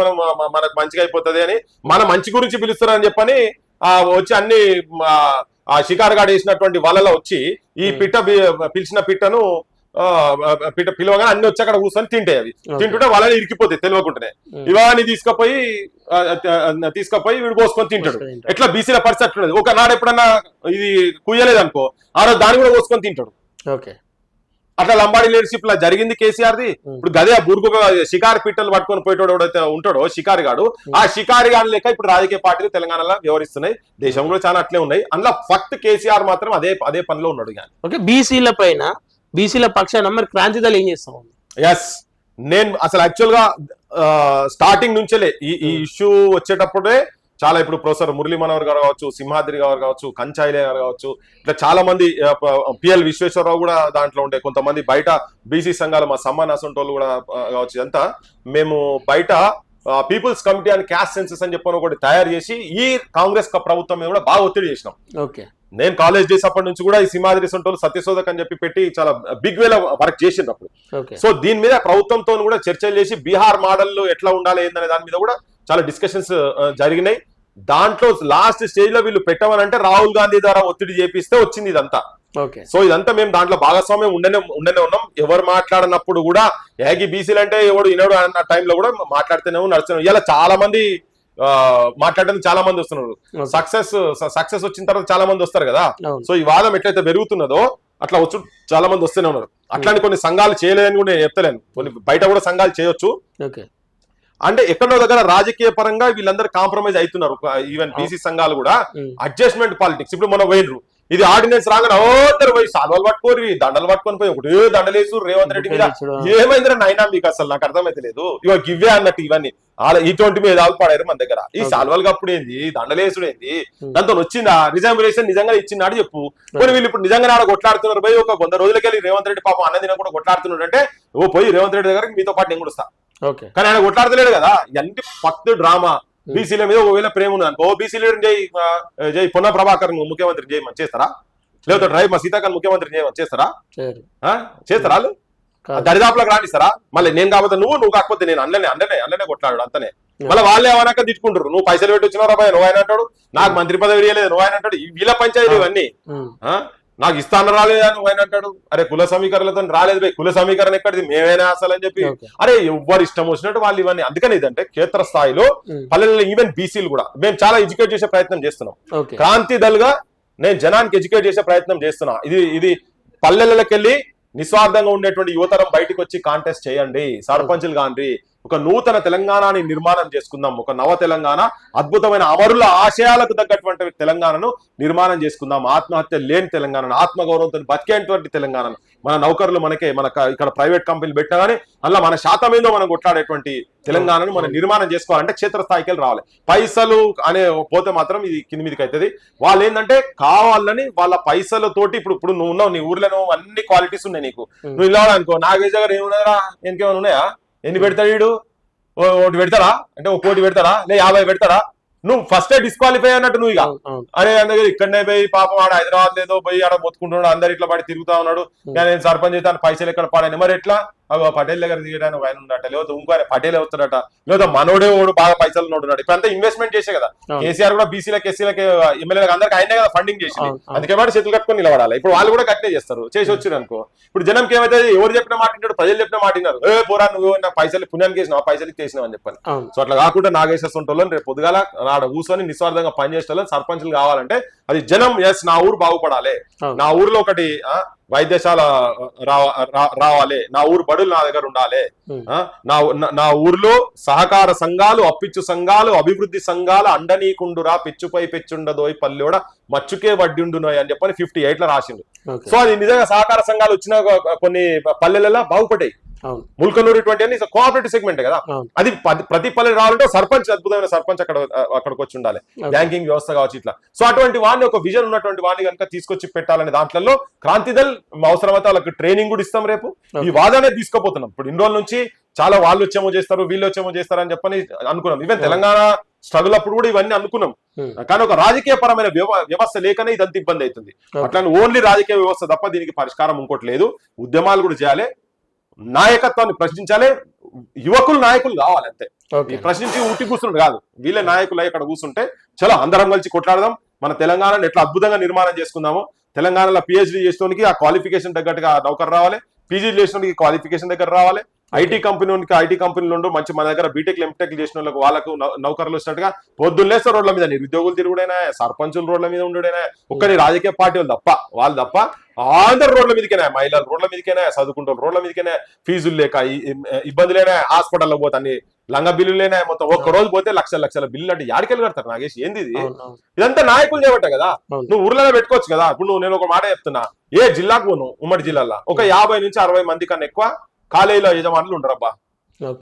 మనకు మంచిగా అయిపోతుంది అని మన మంచి గురించి పిలుస్తారని చెప్పని వచ్చి అన్ని ఆ షికారుగాడు వేసినటువంటి వలలో వచ్చి ఈ పిట్ట పిలిచిన పిట్టను పిలవగానే అన్ని వచ్చి అక్కడ కూర్చొని తింటాయి. అవి తింటుంటే వాళ్ళని ఇరికిపోతాయి తెలియకుండానే. ఇవన్నీ తీసుకపోయి వీడు కోసుకొని తింటాడు. ఎట్లా బీసీల పరిస్థితి అట్లున్నది. ఒక నాడు ఎప్పుడన్నా ఇది కుయ్యలేదు అనుకో, ఆ రోజు దాన్ని కూడా కోసుకొని తింటాడు. అట్లా లంబాడీ లీడర్షిప్ లా జరిగింది కేసీఆర్ది. ఇప్పుడు గదే బూర్గు షికారి పిట్టలు పట్టుకొని పోయేటోడు ఎవడైతే ఉంటాడో షికారిగాడు, ఆ షికారిగాడు లెక్క ఇప్పుడు రాజకీయ పార్టీలు తెలంగాణలో వ్యవహరిస్తున్నాయి, దేశంలో చాలా అట్లే ఉన్నాయి. అందులో ఫక్త్ కేసీఆర్ మాత్రం అదే పనిలో ఉన్నాడు. ఓకే, బీసీల పైన బీసీల పక్షాన మరి క్రాంతిదళం ఏం చేస్తాం? ఎస్, నేను అసలు యాక్చువల్ గా స్టార్టింగ్ నుంచే ఈ ఇష్యూ వచ్చేటప్పుడే చాలా, ఇప్పుడు ప్రొఫెసర్ మురళీ మనోహర్ గారు కావచ్చు, సింహాద్రి గారు కావచ్చు, కంచాయిలే గారు కావచ్చు, ఇట్లా చాలా మంది, పిఎల్ విశ్వేశ్వరరావు కూడా దాంట్లో ఉండే, కొంతమంది బయట బీసీ సంఘాలు మా సమ్మాన్ అసంటోళ్ళు కూడా కావచ్చు, ఇదంతా మేము బయట పీపుల్స్ కమిటీ అని క్యాస్ట్ సెన్సెస్ అని చెప్పని ఒకటి తయారు చేసి ఈ కాంగ్రెస్ ప్రభుత్వం మీద కూడా బాగా ఒత్తిడి చేసినాం. నేను కాలేజ్ డేస్ అప్పటి నుంచి కూడా ఈ సింహాద్రి సొంటోళ్ళు సత్యశోధక్ అని చెప్పి పెట్టి చాలా బిగ్ వేలో వర్క్ చేసినప్పుడు. సో దీని మీద ప్రభుత్వంతో కూడా చర్చలు చేసి బీహార్ మోడల్ ఎట్లా ఉండాలి ఏందనే దాని మీద కూడా చాలా డిస్కషన్స్ జరిగినాయి. దాంట్లో లాస్ట్ స్టేజ్ లో వీళ్ళు పెట్టమనంటే రాహుల్ గాంధీ ద్వారా ఒత్తిడి చేపిస్తే వచ్చింది ఇదంతా. సో ఇదంతా మేము దాంట్లో భాగస్వామ్యం ఉండనే ఉన్నాం. ఎవరు మాట్లాడినప్పుడు కూడా ఏగి బీసీలు అంటే ఎవడు వినడు అన్న టైంలో కూడా మాట్లాడితేనే నడుస్తున్నాం. ఇలా చాలా మంది మాట్లాడడానికి చాలా మంది వస్తున్నారు. సక్సెస్ వచ్చిన తర్వాత చాలా మంది వస్తారు కదా. సో ఈ వాదం ఎట్లయితే పెరుగుతున్నదో అట్లా వచ్చు చాలా మంది వస్తూనే ఉన్నారు. అట్లాంటి కొన్ని సంఘాలు చేయలేదని కూడా నేను చెప్తలేను, కొన్ని బయట కూడా సంఘాలు చేయొచ్చు. అంటే ఎక్కడో దగ్గర రాజకీయ పరంగా వీళ్ళందరూ కాంప్రమైజ్ అవుతున్నారు. ఈవెన్ బీసీ సంఘాలు కూడా అడ్జస్ట్మెంట్ పాలిటిక్స్. ఇప్పుడు మనం పోయినరు, ఇది ఆర్డినెన్స్ రాగానే ఓద్దరు పోయి సాల్వాలు పట్టుకోరు, దండలు పట్టుకొని పోయి ఒకటే దండలేసు రేవంత్ రెడ్డి మీద. ఏమైందిరా నైనా మీకు అసలు నాకు అర్థమైతే లేదు. ఇవ గివ్వే అన్నట్టు ఇవన్నీ ఇటువంటి మీద పడారు మన దగ్గర. ఈ సాల్వాలు కప్పుడు ఏంది, దండలేసుడు ఏంది, దాంతో వచ్చిందా రిజర్వేషన్ నిజంగా ఇచ్చినాడు చెప్పు. కొన్ని వీళ్ళు ఇప్పుడు నిజంగా ఆడ కొట్లాడుతున్నారు పోయి. ఒక 100 రోజులకెళ్ళి రేవంత్ రెడ్డి పాపం అన్న దిన కూడా కొట్లాడుతున్నాడు అంటే ఓ పోయి రేవంత్ రెడ్డి దగ్గర మీతో పాటు నేను కూడా వస్తా. కానీ ఆయన కొట్లాడతలేడు కదా. ఇవన్నీ ఫక్త్ డ్రామా. బీసీల మీద ఒకవేళ ప్రేమ ఉన్నది అనుకో, బీసీ లీడర్ జై పొన్న ప్రభాకర్ ముఖ్యమంత్రి చేయమని చేస్తారా? లేకపోతే డ్రైవ్ మా సీతాకాన్ ముఖ్యమంత్రి చేయమని చేస్తారా? చేస్తారా? వాళ్ళు దరిదాపులకు రాణిస్తారా? మళ్ళీ నేను కాకపోతే నువ్వు కాకపోతే నేను అన్ననే కొట్లాడు అంతనే. మళ్ళీ వాళ్ళే ఏమన్నాక తిట్టుకుంటారు, నువ్వు పైసలు పెట్టి వచ్చినావు రాబాయ్ నువ్వు ఆయన అంటాడు, నాకు మంత్రి పదవి ఇవ్వలేదు నువ్వు ఆయన అంటాడు. వీళ్ళ పంచాయతీలు ఇవన్నీ. నాకు ఇస్తాను రాలేదా నువ్వు ఆయన అంటాడు. అరే కుల సమీకరణలతో రాలేదు బై, కుల సమీకరణ ఎక్కడిది, మేమేనా అసలు అని చెప్పి. అరే ఎవ్వరు ఇష్టం వచ్చినట్టు వాళ్ళు ఇవన్నీ. అందుకని ఇదంటే క్షేత్ర స్థాయిలో పల్లెల్లో ఈవెన్ బీసీలు కూడా మేము చాలా ఎడ్యుకేట్ చేసే ప్రయత్నం చేస్తున్నాం. క్రాంతి దళ్ గా నేను జనానికి ఎడ్యుకేట్ చేసే ప్రయత్నం చేస్తున్నా. ఇది పల్లెలకి వెళ్ళి నిస్వార్థంగా ఉండేటువంటి యువతరం బయటకు వచ్చి కాంటెస్ట్ చేయండి, సర్పంచులు కాండి, ఒక నూతన తెలంగాణని నిర్మాణం చేసుకుందాం, ఒక నవ తెలంగాణ, అద్భుతమైన అమరుల ఆశయాలకు తగ్గటువంటి తెలంగాణను నిర్మాణం చేసుకుందాం, ఆత్మహత్య లేని తెలంగాణను, ఆత్మగౌరవంతో బతికేటువంటి తెలంగాణను. మన నౌకర్లు మనకే ఇక్కడ ప్రైవేట్ కంపెనీలు పెట్టినా కానీ అలా మన శాతం ఏందో మనం కొట్లాడేటువంటి తెలంగాణను మనం నిర్మాణం చేసుకోవాలంటే క్షేత్రస్థాయికి వెళ్ళి రావాలి. పైసలు అనే పోతే మాత్రం ఇది కింది మీదకి అవుతుంది. వాళ్ళు ఏంటంటే కావాలని వాళ్ళ పైసలతోటి ఇప్పుడు నువ్వు ఉన్నావు, నీ ఊర్లో అన్ని క్వాలిటీస్ ఉన్నాయి నీకు, నువ్వు ఇలా అనుకో, నాగేష్ దగ్గర ఏమున్నారా, ఇంకేమైనా ఉన్నాయా, ఎన్ని పెడతాడు వీడు, ఒకటి పెడతారా అంటే, ఒక కోటి పెడతారా, లే 50 పెడతారా, నువ్వు ఫస్ట్ డిస్క్వాలిఫై అన్నట్టు. నువ్వు ఇక అరే అందరి ఇక్కడనే పోయి పాపం ఆడ హైదరాబాద్ లేదో పోయి ఆడ మొత్తుకుంటున్నాడు, అందరు ఇట్లా పడి తిరుగుతా ఉన్నాడు, నేను సర్పంచ్ అయితే పైసలు ఎక్కడ పడాను, మరి ఎట్లా పటేల్ దగ్గర దిగడానికి ఆయన ఉండట, లేకపోతే ఇంకో పటేల్ వస్తాడట, లేదా మనోడే ఓడు బాగా పైసలు ఉన్నాడు. ఇప్పుడంతా ఇన్వెస్ట్మెంట్ చేసే కదా, కేసీఆర్ కూడా బీసీలకు ఎస్సీలకు ఎమ్మెల్యేలకు అందరికి ఆయనే కదా ఫండింగ్ చేసింది, అందుకే మాట చేతులు కట్టుకొని నిలబడాలి. ఇప్పుడు వాళ్ళు కూడా కట్టే చేస్తారు, చేసి వచ్చారు అనుకో. ఇప్పుడు జనంకి ఏమైతే ఎవరు చెప్పిన మాట వింటాడు, ప్రజలు చెప్పిన మాట విన్నారు, పోరా నువ్వు నా పైసలు పుణ్యానికి వేసినావు, పైసలకి చేసినావు అని చెప్పాను. సో అట్లా కాకుండా నాగేశ్వర రేపు పొద్దుగాల ఆడ కూర్చొని నిస్వార్థంగా పనిచేసే సర్పంచులు కావాలంటే అది జనం, ఎస్ నా ఊరు బాగుపడాలి, నా ఊర్లో ఒకటి వైద్యశాల రావాలి, నా ఊరు బడులు నా దగ్గర ఉండాలి, నా ఊర్లో సహకార సంఘాలు, అప్పిచ్చు సంఘాలు, అభివృద్ధి సంఘాలు అండనీకుండురా, పెచ్చుపై పెచ్చుండదోయ్ పల్లెడ మచ్చుకే వడ్డిండునోయ్ అని చెప్పని 58 లో రాసిండు. సో అది నిజంగా సహకార సంఘాలు వచ్చిన కొన్ని పల్లెలలో బాగుపడ్డాయి. ముల్కనూరు ఇటువంటి అని కోఆపరేటివ్ సెగ్మెంట్ కదా, అది ప్రతి పల్లె రావాలంటే సర్పంచ్, అద్భుతమైన సర్పంచ్ అక్కడికి వచ్చి ఉండాలి, బ్యాంకింగ్ వ్యవస్థ కావచ్చు ఇట్లా. సో అటువంటి వాడిని, ఒక విజన్ ఉన్నటువంటి వాడిని కనుక తీసుకొచ్చి పెట్టాలనే దాంట్లో క్రాంతిదల్ అవసరమైతే వాళ్ళకి ట్రైనింగ్ కూడా ఇస్తాం. రేపు ఈ వాదనే తీసుకోపోతున్నాం. ఇప్పుడు ఇన్ని రోజుల నుంచి చాలా వాళ్ళు వచ్చేమో చేస్తారు, వీళ్ళు వచ్చేమో చేస్తారు అని చెప్పని అనుకున్నాం. ఈవెన్ తెలంగాణ స్ట్రగుల్ అప్పుడు కూడా ఇవన్నీ అనుకున్నాం, కానీ ఒక రాజకీయ పరమైన వ్యవస్థ లేకనే ఇదంతా ఇబ్బంది అవుతుంది. అట్లానే ఓన్లీ రాజకీయ వ్యవస్థ తప్ప దీనికి పరిష్కారం ఇంకోటి లేదు. ఉద్యమాలు కూడా చేయాలి, నాయకత్వాన్ని ప్రశ్నించాలి, యువకులు నాయకులు కావాలి అంతే. ప్రశ్నించి ఉట్టి కూర్చుంటే కాదు, వీళ్ళే నాయకులు అక్కడ కూర్చుంటే చలో అందరం కలిసి కొట్లాడదాం, మన తెలంగాణను ఎట్లా అద్భుతంగా నిర్మాణం చేసుకుందాము. తెలంగాణలో పిహెచ్డీ చేసేవానికి ఆ క్వాలిఫికేషన్ తగ్గట్టుగా నౌకర్ రావాలి, పీజీ చేసిన క్వాలిఫికేషన్ దగ్గర రావాలి, ఐటీ కంపెనీలు మంచి మన దగ్గర బీటెక్ ఎంటెక్ చేసిన వాళ్ళకు నౌకర్లు వచ్చినట్టుగా పొద్దున్నేస్తే రోడ్ల మీద నిరుద్యోగులు తిరుగుడైనా, సర్పంచులు రోడ్ల మీద ఉండడైనా, ఒక్కరి రాజకీయ పార్టీ వాళ్ళు తప్ప అందరు రోడ్ల మీదకైనా, మహిళలు రోడ్ల మీదకైనా, చదువుకుంటారు రోడ్ల మీదకైనా, ఫీజులు లేక ఇబ్బందులైనా, హాస్పిటల్లో పోతే అన్ని లంగ బిల్లులేనా, మొత్తం ఒక్క రోజు పోతే లక్షల బిల్లు అంటే యాడికెళ్ళి కడతారు నాగేష్, ఏంది ఇదంతా నాయకులు చేయబట్టే కదా. నువ్వు ఊర్లలో పెట్టుకోవచ్చు కదా. ఇప్పుడు నేను ఒక మాట చెప్తున్నా, ఏ జిల్లాకు పోను, ఉమ్మడి జిల్లాలో ఒక 50 నుంచి 60 మంది కన్నా ఎక్కువ కాలేజీలో యజమానులు ఉండరబ్బా,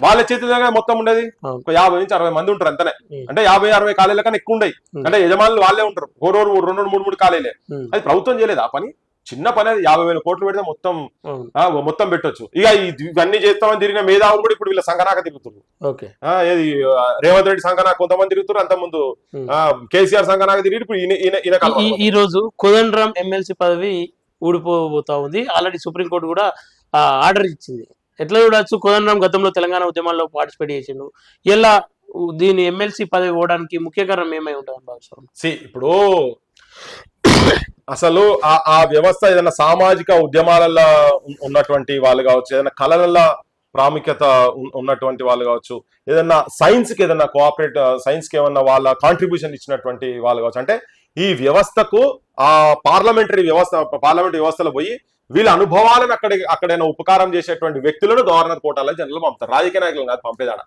వాళ్ళ చేతులుగా మొత్తం ఉండేది ఒక 50 నుంచి 60 మంది ఉంటారు అంతనే. అంటే 50-60 కాలేజీల కన్నా ఎక్కువ ఉండయి, అంటే యజమానులు వాళ్ళే ఉంటారు, 2-3 కాలేజీలే. అది ప్రభుత్వం చేయలేదు ఆ పని, చిన్న పని, అది 50,000 కోట్లు పెడితే మొత్తం పెట్టొచ్చు. ఇక ఇవన్నీ చేస్తామని తిరిగిన మేధావులు కూడా ఇప్పుడు వీళ్ళ సంఘనాక తిరుగుతున్నారు. ఏది రేవంత్ రెడ్డి సంఘనాక కొంతమంది తిరుగుతారు, అంతకుముందు కేసీఆర్ సంఘనాక తిరిగి ఇప్పుడు ఈయన. ఈ రోజు కోదండరాం ఎమ్మెల్సీ పదవి ఊడిపోతా ఉంది. ఆల్రెడీ సుప్రీంకోర్టు కూడా ఆర్డర్ ఇచ్చింది. ఎట్లా చూడొచ్చు, కోదండరాం గతంలో తెలంగాణ ఉద్యమాల్లో పార్టిసిపేట్ చేసిండు, ఇలా దీని ఎమ్మెల్సీ పదవి పోవడానికి ముఖ్య కారణం ఏమై ఉంటుందని భావిస్తాం. ఇప్పుడు అసలు ఆ వ్యవస్థ ఏదైనా సామాజిక ఉద్యమాలలో ఉన్నటువంటి వాళ్ళు కావచ్చు, ఏదైనా కళలలో ప్రాముఖ్యత ఉన్నటువంటి వాళ్ళు కావచ్చు, ఏదైనా సైన్స్ కి ఏదైనా కోఆపరేట్ సైన్స్ కి ఏమన్నా వాళ్ళ కాంట్రిబ్యూషన్ ఇచ్చినటువంటి వాళ్ళు కావచ్చు, అంటే ఈ వ్యవస్థకు ఆ పార్లమెంటరీ వ్యవస్థలో పోయి వీళ్ళ అనుభవాలను అక్కడైనా ఉపకారం చేసేటువంటి వ్యక్తులను గవర్నర్ కోటాలో జనరల్ పంపుతారు, రాజకీయ నాయకులు కాదు పంపేదాడ.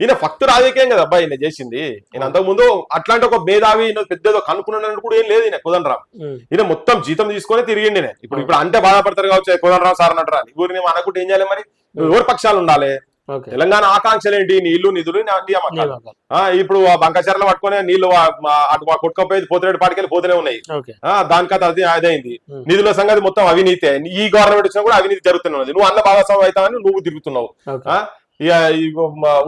ఈయన ఫక్తు రాజకీయం కదా అబ్బాయి ఈయన చేసింది. ఈయన అంతకుముందు అట్లాంటి ఒక మేధావి పెద్దదో కనుక్కున్నాడు కూడా ఏం లేదు ఈయన కోదండరాం. ఈయన మొత్తం జీతం తీసుకొని తిరిగిండి. ఇప్పుడు అంటే బాధపడతారు కావచ్చు కోదండరాం సార్ అన్నట్టు రాని ఊరిని అనుకుంటే ఏం చేయాలి మరి, ఎవరు పక్షాలు ఉండాలి, తెలంగాణ ఆకాంక్షలు ఏంటి, నీళ్లు నిధులు నియామకాలు. ఇప్పుడు ఆ బంకచర్ల పట్టుకునే నీళ్లు కొట్టుకపోయేది పోతురేడు పాటికెళ్ళి పోతూనే ఉన్నాయి, దానికత అది అదైంది. నిధుల సంగతి మొత్తం అవినీతి, ఈ గవర్నమెంట్ వచ్చినా కూడా అవినీతి జరుగుతూనే ఉంది. నువ్వు అన్న భాగస్వామి అవుతావని నువ్వు తిరుగుతున్నావు.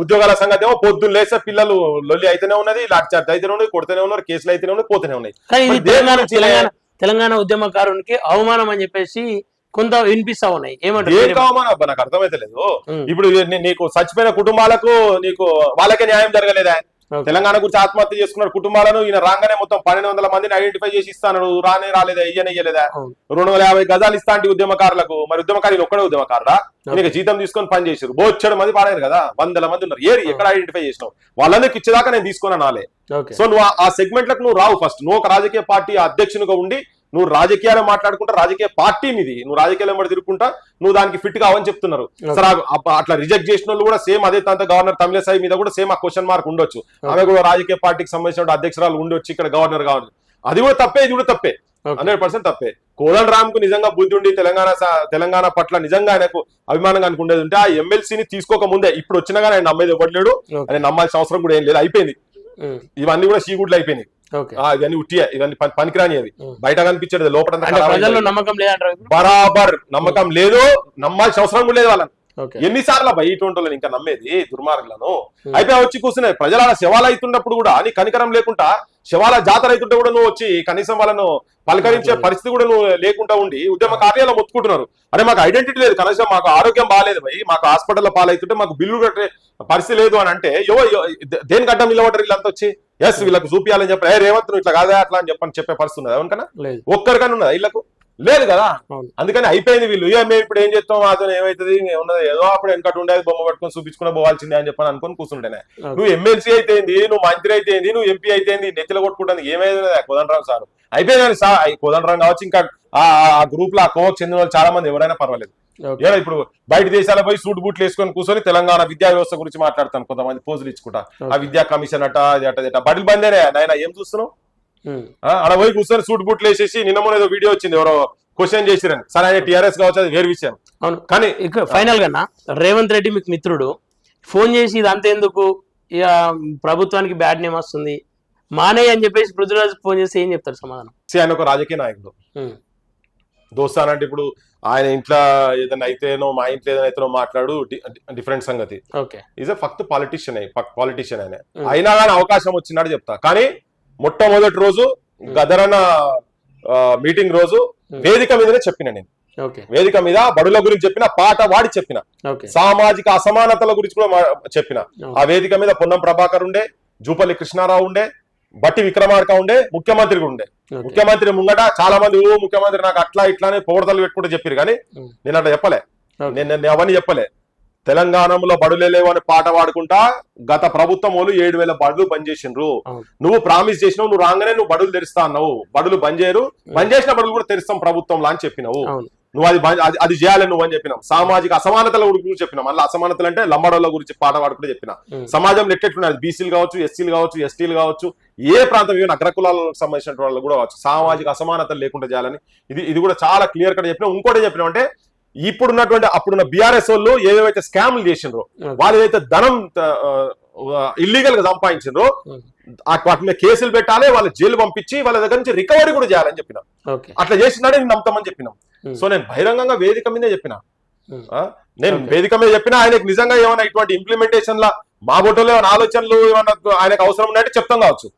ఉద్యోగాల సంగతి ఏమో పొద్దున్న లేస్తే పిల్లలు లొల్లి అయితేనే ఉన్నది, లాఠీ చార్జ్ అయితేనే ఉన్నది, కొడుతూనే ఉన్నారు, కేసులు అయితేనే ఉన్నాయి, పోతూనే ఉన్నాయి. తెలంగాణ ఉద్యమకారునికి అవమానం అని చెప్పేసి కొంత వినిపిస్తా ఉన్నాయి. ఏమంటారు, ఏం కావమని నాకు అర్థమైతే లేదు. ఇప్పుడు నీకు చచ్చిపోయిన కుటుంబాలకు నీకు వాళ్ళకే న్యాయం జరగలేదా, తెలంగాణ గురించి ఆత్మహత్య చేసుకున్న కుటుంబాలను ఈయన రాగానే మొత్తం 1200 మందిని ఐడెంటిఫై చేసి ఇస్తాను, రాలేదా ఇయ్యలేదా, 250 గజాలు ఇస్తా అంటే ఉద్యమకారులకు. మరి ఉద్యమకారులు ఒక్కడే ఉద్యమకారురా, ఈయనకి జీతం తీసుకొని పని చేశారు, బోచ్చడు మంది పాడారు కదా, 100 మంది ఉన్నారు. ఎక్కడ ఐడెంటిఫై చేసినావు? వాళ్ళందరికి ఇచ్చేదాకా నేను తీసుకున్నా నాలే. సో నువ్వు ఆ సెగ్మెంట్లకు నువ్వు రావు. ఫస్ట్ నువ్వు ఒక రాజకీయ పార్టీ అధ్యక్షునిగా ఉండి నువ్వు రాజకీయాలు మాట్లాడుకుంటా, రాజకీయ పార్టీ మీది, నువ్వు రాజకీయాలు ఎంబడి తిరుగుకుంటా నువ్వు దానికి ఫిట్ కావని చెప్తున్నారు. సరే అట్లా రిజెక్ట్ చేసిన వాళ్ళు కూడా సేమ్ అదే తంత గవర్నర్ తమిళసై మీద కూడా సేమ్ ఆ క్వశ్చన్ మార్క్ ఉండొచ్చు. ఆమె కూడా రాజకీయ పార్టీకి సంబంధించిన అధ్యక్షురాలు ఉండొచ్చు, ఇక్కడ గవర్నర్ కావాలి. అది కూడా తప్పే, ఇది కూడా తప్పే, 100% తప్పే. కోదండరామ్ కు నిజంగా బుద్ధి ఉండి తెలంగాణ పట్ల నిజంగా ఆయనకు అభిమానంగా అనుకుండేది ఉంటే ఆ ఎమ్మెల్సీని తీసుకోక ముందే, ఇప్పుడు వచ్చినా కానీ ఆయన నమ్మేది ఇవ్వట్లేడు, ఆయన నమ్మాల్సిన అవసరం కూడా ఏం లేదు, అయిపోయింది. ఇవన్నీ కూడా సీగుడ్లు అయిపోయినాయి, ఇవన్నీ ఉట్టియే, ఇవన్నీ పనికిరాని అవి, బయట కనిపించేది లోపల బరాబర్ నమ్మకం లేదు, నమ్మాల్సిన అవసరం కూడా లేదు వాళ్ళని. ఎన్నిసార్లు అబ్బాయి ఇటువంటి వాళ్ళని ఇంకా నమ్మేది, దుర్మార్గులను. అయిపోయి వచ్చి కూర్చున్నాయి ప్రజల శవాలు అవుతున్నప్పుడు కూడా నీ కనికరం లేకుండా, శవాల జాతర అవుతుంటే కూడా నువ్వు వచ్చి కనీసం వాళ్ళను పలకరించే పరిస్థితి కూడా నువ్వు లేకుండా ఉండి ఉద్యమ కార్యాలయం మొత్తుకుంటున్నారు. అరే మాకు ఐడెంటిటీ లేదు, కనీసం మాకు ఆరోగ్యం బాగాలేదు భయ్, మాకు హాస్పిటల్లో పాలవుతుంటే మాకు బిల్లు కట్టే పరిస్థితి లేదు అని అంటే దేనికి అడ్డం నిలబడ్డారు వీళ్ళంతా వచ్చి? ఎస్ వీళ్ళకి చూపించాలని చెప్పి రేవంత్ నువ్వు ఇట్లా కాదా అట్లా అని చెప్పే పరిస్థితి ఉన్నది ఎవరికన్నా? ఒక్కరికన్నా ఉన్నదా? వీళ్ళకు లేదు కదా. అందుకని అయిపోయింది. వీళ్ళు మేము ఇప్పుడు ఏం చేస్తాం, అతను ఏమైతుంది ఉన్నది, ఏదో అప్పుడు వెనకటి ఉండేది, బొమ్మ పట్టుకొని చూపించుకుని పోవాల్సిందే అని చెప్పని అనుకుని కూర్చుంటేనే నువ్వు ఎమ్మెల్సీ అయితేంది, నువ్వు మంత్రి అయితేంది, నువ్వు ఎంపీ అయితేంది, నెత్తిలో కొట్టుకుంటుంది ఏమైంది కోదండరాం సార్. అయిపోయింది సార్, కోదండరాం కావచ్చు, ఇంకా ఆ గ్రూప్ లో ఆ కోవకు చెందిన వాళ్ళు చాలా మంది ఎవరైనా పర్వాలేదు. ఇప్పుడు బయట దేశాల పోయి సూట్ బూట్లు వేసుకొని కూర్చొని తెలంగాణ విద్యా వ్యవస్థ గురించి మాట్లాడతాను, కొంతమంది పోజులు ఇచ్చుకుంటా, ఆ విద్యా కమిషన్ అట బడులు బందేనే నాయన ఏం చూస్తున్నావు? అలా పోయి కూర్చొని సూట్ బూట్లు వేసేసి నిన్న మొన్న ఏదో వీడియో వచ్చింది, ఎవరో క్వశ్చన్ చేసిరని. సరే ఆయన టీఆర్ఎస్ కావచ్చు, అది వేరు విషయం. అవును, కానీ ఫైనల్ గా రేవంత్ రెడ్డి మీకు మిత్రుడు ఫోన్ చేసి ఇది అంతేందుకు, ఇక ప్రభుత్వానికి బ్యాడ్ నేమ్ వస్తుంది మానే అని చెప్పేసి పృథ్వీరాజ్ ఫోన్ చేసి ఏం చెప్తారు సమాధానం? ఆయన ఒక రాజకీయ నాయకుడు, దోస్తాన్ అంటే ఇప్పుడు ఆయన ఇంట్లో ఏదైనా అయితేనో మా ఇంట్లో ఏదైనా అయితేనో మాట్లాడు, డిఫరెంట్ సంగతి. ఈజ్ ఫక్త్ పాలిటిషియన్ ఆయన. అయినా కానీ అవకాశం వచ్చినాడు చెప్తా. కానీ మొట్టమొదటి రోజు గదరన మీటింగ్ రోజు వేదిక మీదనే చెప్పిన నేను, వేదిక మీద బడుల గురించి చెప్పిన, పాట వాడి చెప్పిన, సామాజిక అసమానతల గురించి కూడా చెప్పిన. ఆ వేదిక మీద పొన్నం ప్రభాకర్ ఉండే, జూపల్లి కృష్ణారావు ఉండే, బట్టి విక్రమార్క ఉండే, ముఖ్యమంత్రి ఉండే. ముఖ్యమంత్రి ముంగట చాలా మంది ముఖ్యమంత్రి నాకు అట్లా ఇట్లానే పొగడతలు పెట్టుకుంటే చెప్పారు, కానీ నేను అట్లా చెప్పలే, నేను అవన్నీ చెప్పలే. తెలంగాణలో బడులే లేవు అని పాట పాడుకుంటా గత ప్రభుత్వం వాళ్ళు 7000 బడులు బంద్ చేసిండ్రు. నువ్వు ప్రామిస్ చేసినావు, నువ్వు రాగానే నువ్వు బడులు తెరుస్తా అన్నావు, బడులు బంద్ చేయరు, బంద్ చేసిన బడులు కూడా తెరుస్తాం ప్రభుత్వంలా అని చెప్పినావు. నువ్వు అది చేయాలి నువ్వు అని చెప్పినావు. సామాజిక అసమానతల గురించి చెప్పినా, మళ్ళీ అసమానతలు అంటే లంబాడోళ్ళ గురించి పాట పాడుకుంటే చెప్పిన. సమాజంలో ఎట్టెట్లున్నది, బీసీలు కావచ్చు, ఎస్సీలు కావచ్చు, ఎస్టీలు కావచ్చు, ఏ ప్రాంతం ఏమైనా అగ్రకులాలకు సంబంధించిన వాళ్ళు కూడా కావచ్చు, సామాజిక అసమానతలు లేకుండా చేయాలని ఇది కూడా చాలా క్లియర్ కట్ చెప్పినా. ఇంకోటి చెప్పినా అంటే ఇప్పుడున్నటువంటి అప్పుడున్న బీఆర్ఎస్ వాళ్ళు ఏవైతే స్కామ్లు చేసిండ్రో, వాళ్ళు ఏదైతే ధనం ఇల్లీగల్ గా సంపాదించిండ్రో వాటి మీద కేసులు పెట్టాలి, వాళ్ళ జైలు పంపించి వాళ్ళ దగ్గర నుంచి రికవరీ కూడా చేయాలని చెప్పిన. అట్లా చేసినాడే నేను నమ్ముతామని చెప్పినాం. సో నేను బహిరంగంగా వేదిక మీదే చెప్పిన, వేదిక మీద చెప్పినా. ఆయనకు నిజంగా ఏమైనా ఇటువంటి ఇంప్లిమెంటేషన్ లా మా బొట్టలో ఏమైనా ఆలోచనలు ఏమన్నా ఆయనకు అవసరం ఉన్నట్టు చెప్తాం కావచ్చు.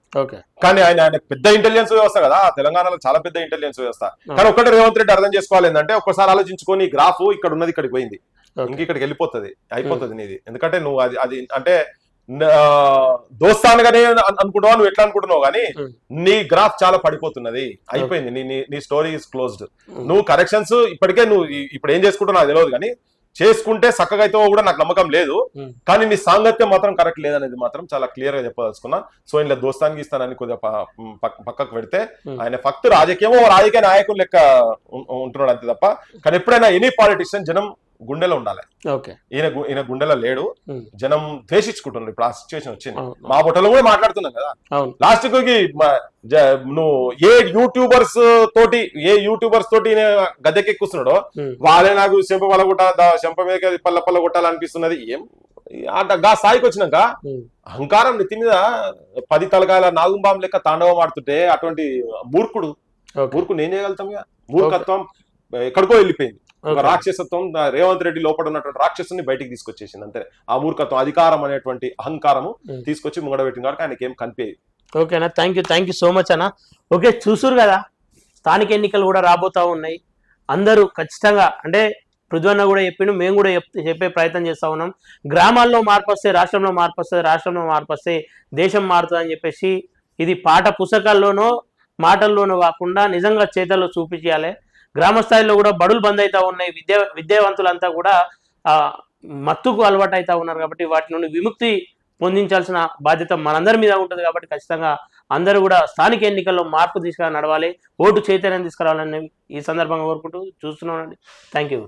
కానీ ఆయన పెద్ద ఇంటెలిజెన్స్ వ్యవస్థ కదా, తెలంగాణలో చాలా పెద్ద ఇంటెలిజెన్స్ వ్యవస్థ. కానీ ఒక్కటి రేవంత్ రెడ్డి అర్థం చేసుకోవాలి ఏంటంటే, ఒక్కసారి ఆలోచించుకొని గ్రాఫ్ ఇక్కడ ఉన్నది ఇక్కడికి పోయింది, ఇంక ఇక్కడికి వెళ్ళిపోతుంది, అయిపోతుంది నీది. ఎందుకంటే నువ్వు అది అంటే దోస్తానుగానే అనుకుంటున్నావు, నువ్వు ఎట్లా అనుకుంటున్నావు, కానీ నీ గ్రాఫ్ చాలా పడిపోతున్నది, అయిపోయింది, నీ స్టోరీ ఇస్ క్లోజ్డ్. నువ్వు కరెక్షన్స్ ఇప్పటికే నువ్వు ఇప్పుడు ఏం చేసుకుంటున్నావు నాకు తెలియదు, కానీ చేసుకుంటే చక్కగా అయితే కూడా నాకు నమ్మకం లేదు. కానీ నీ సాంగత్యం మాత్రం కరెక్ట్ లేదనేది మాత్రం చాలా క్లియర్ గా చెప్పదలుచుకున్నా. సో ఇలా దోస్తానికి ఇస్తానని కొద్దిగా పక్కకు పెడితే ఆయన ఫక్త్ రాజకీయ నాయకులు లెక్క ఉంటున్నాడు అంతే తప్ప. కానీ ఎప్పుడైనా ఎనీ పాలిటిషియన్ జనం గుండెలో ఉండాలి. ఈయన గుండెలో లేడు, జనం ద్వేషించుకుంటున్నారు. ఇప్పుడు ఆ సిచ్యువేషన్ వచ్చింది. మా బొట్టలో కూడా మాట్లాడుతున్నాం కదా, లాస్ట్ కి నువ్వు ఏ యూట్యూబర్స్ తోటి గద్దెకెక్కుస్తున్నాడో వాళ్ళే నాకు చెంప మీద పల్ల కొట్టాలనిపిస్తున్నది. ఏం గా స్థాయికి వచ్చినాక అహంకారం నెత్తి మీద 10 తలకాయల నాగుంబాం లెక్క తాండవం ఆడుతుంటే అటువంటి మూర్ఖుడు ఏం చేయగలుగుతాం? మూర్ఖత్వం ఎక్కడికో వెళ్ళిపోయింది. ఒక రాక్షసత్వం రేవంత్ రెడ్డి లోపల ఉన్నటువంటి రాక్షసుని బయటికి తీసుకొచ్చేసింది అంతే. ఆ మూర్ఖత్వం, అధికారం అనేటువంటి అహంకారము తీసుకొచ్చి ముంగడబెట్టిన కాబట్టి ఆయనకి ఏం కనిపించేది. ఓకేనా, థ్యాంక్ యూ సో మచ్ అన్న. ఓకే, చూసురు కదా స్థానిక ఎన్నికలు కూడా రాబోతా ఉన్నాయి. అందరూ ఖచ్చితంగా అంటే పృథ్వన్న కూడా చెప్పిండు, మేము కూడా చెప్పే ప్రయత్నం చేస్తూ ఉన్నాం. గ్రామాల్లో మార్పు వస్తే రాష్ట్రంలో మార్పు వస్తుంది, రాష్ట్రంలో మార్పు వస్తే దేశం మారుతుంది అని చెప్పేసి ఇది పాట పుస్తకాల్లోనో మాటల్లోనో కాకుండా నిజంగా చేతల్లో చూపించాలి. గ్రామ స్థాయిలో కూడా బడులు బంద్ అవుతా ఉన్నాయి, విద్యావంతులంతా కూడా మత్తుకు అలవాటు అవుతా ఉన్నారు. కాబట్టి వాటి నుండి విముక్తి పొందించాల్సిన బాధ్యత మనందరి మీద ఉంటుంది. కాబట్టి ఖచ్చితంగా అందరూ కూడా స్థానిక ఎన్నికల్లో మార్పు తీసుకురా నడవాలి, ఓటు చైతన్యం తీసుకురావాలని ఈ సందర్భంగా కోరుకుంటూ చూస్తున్నానండి. Thank you.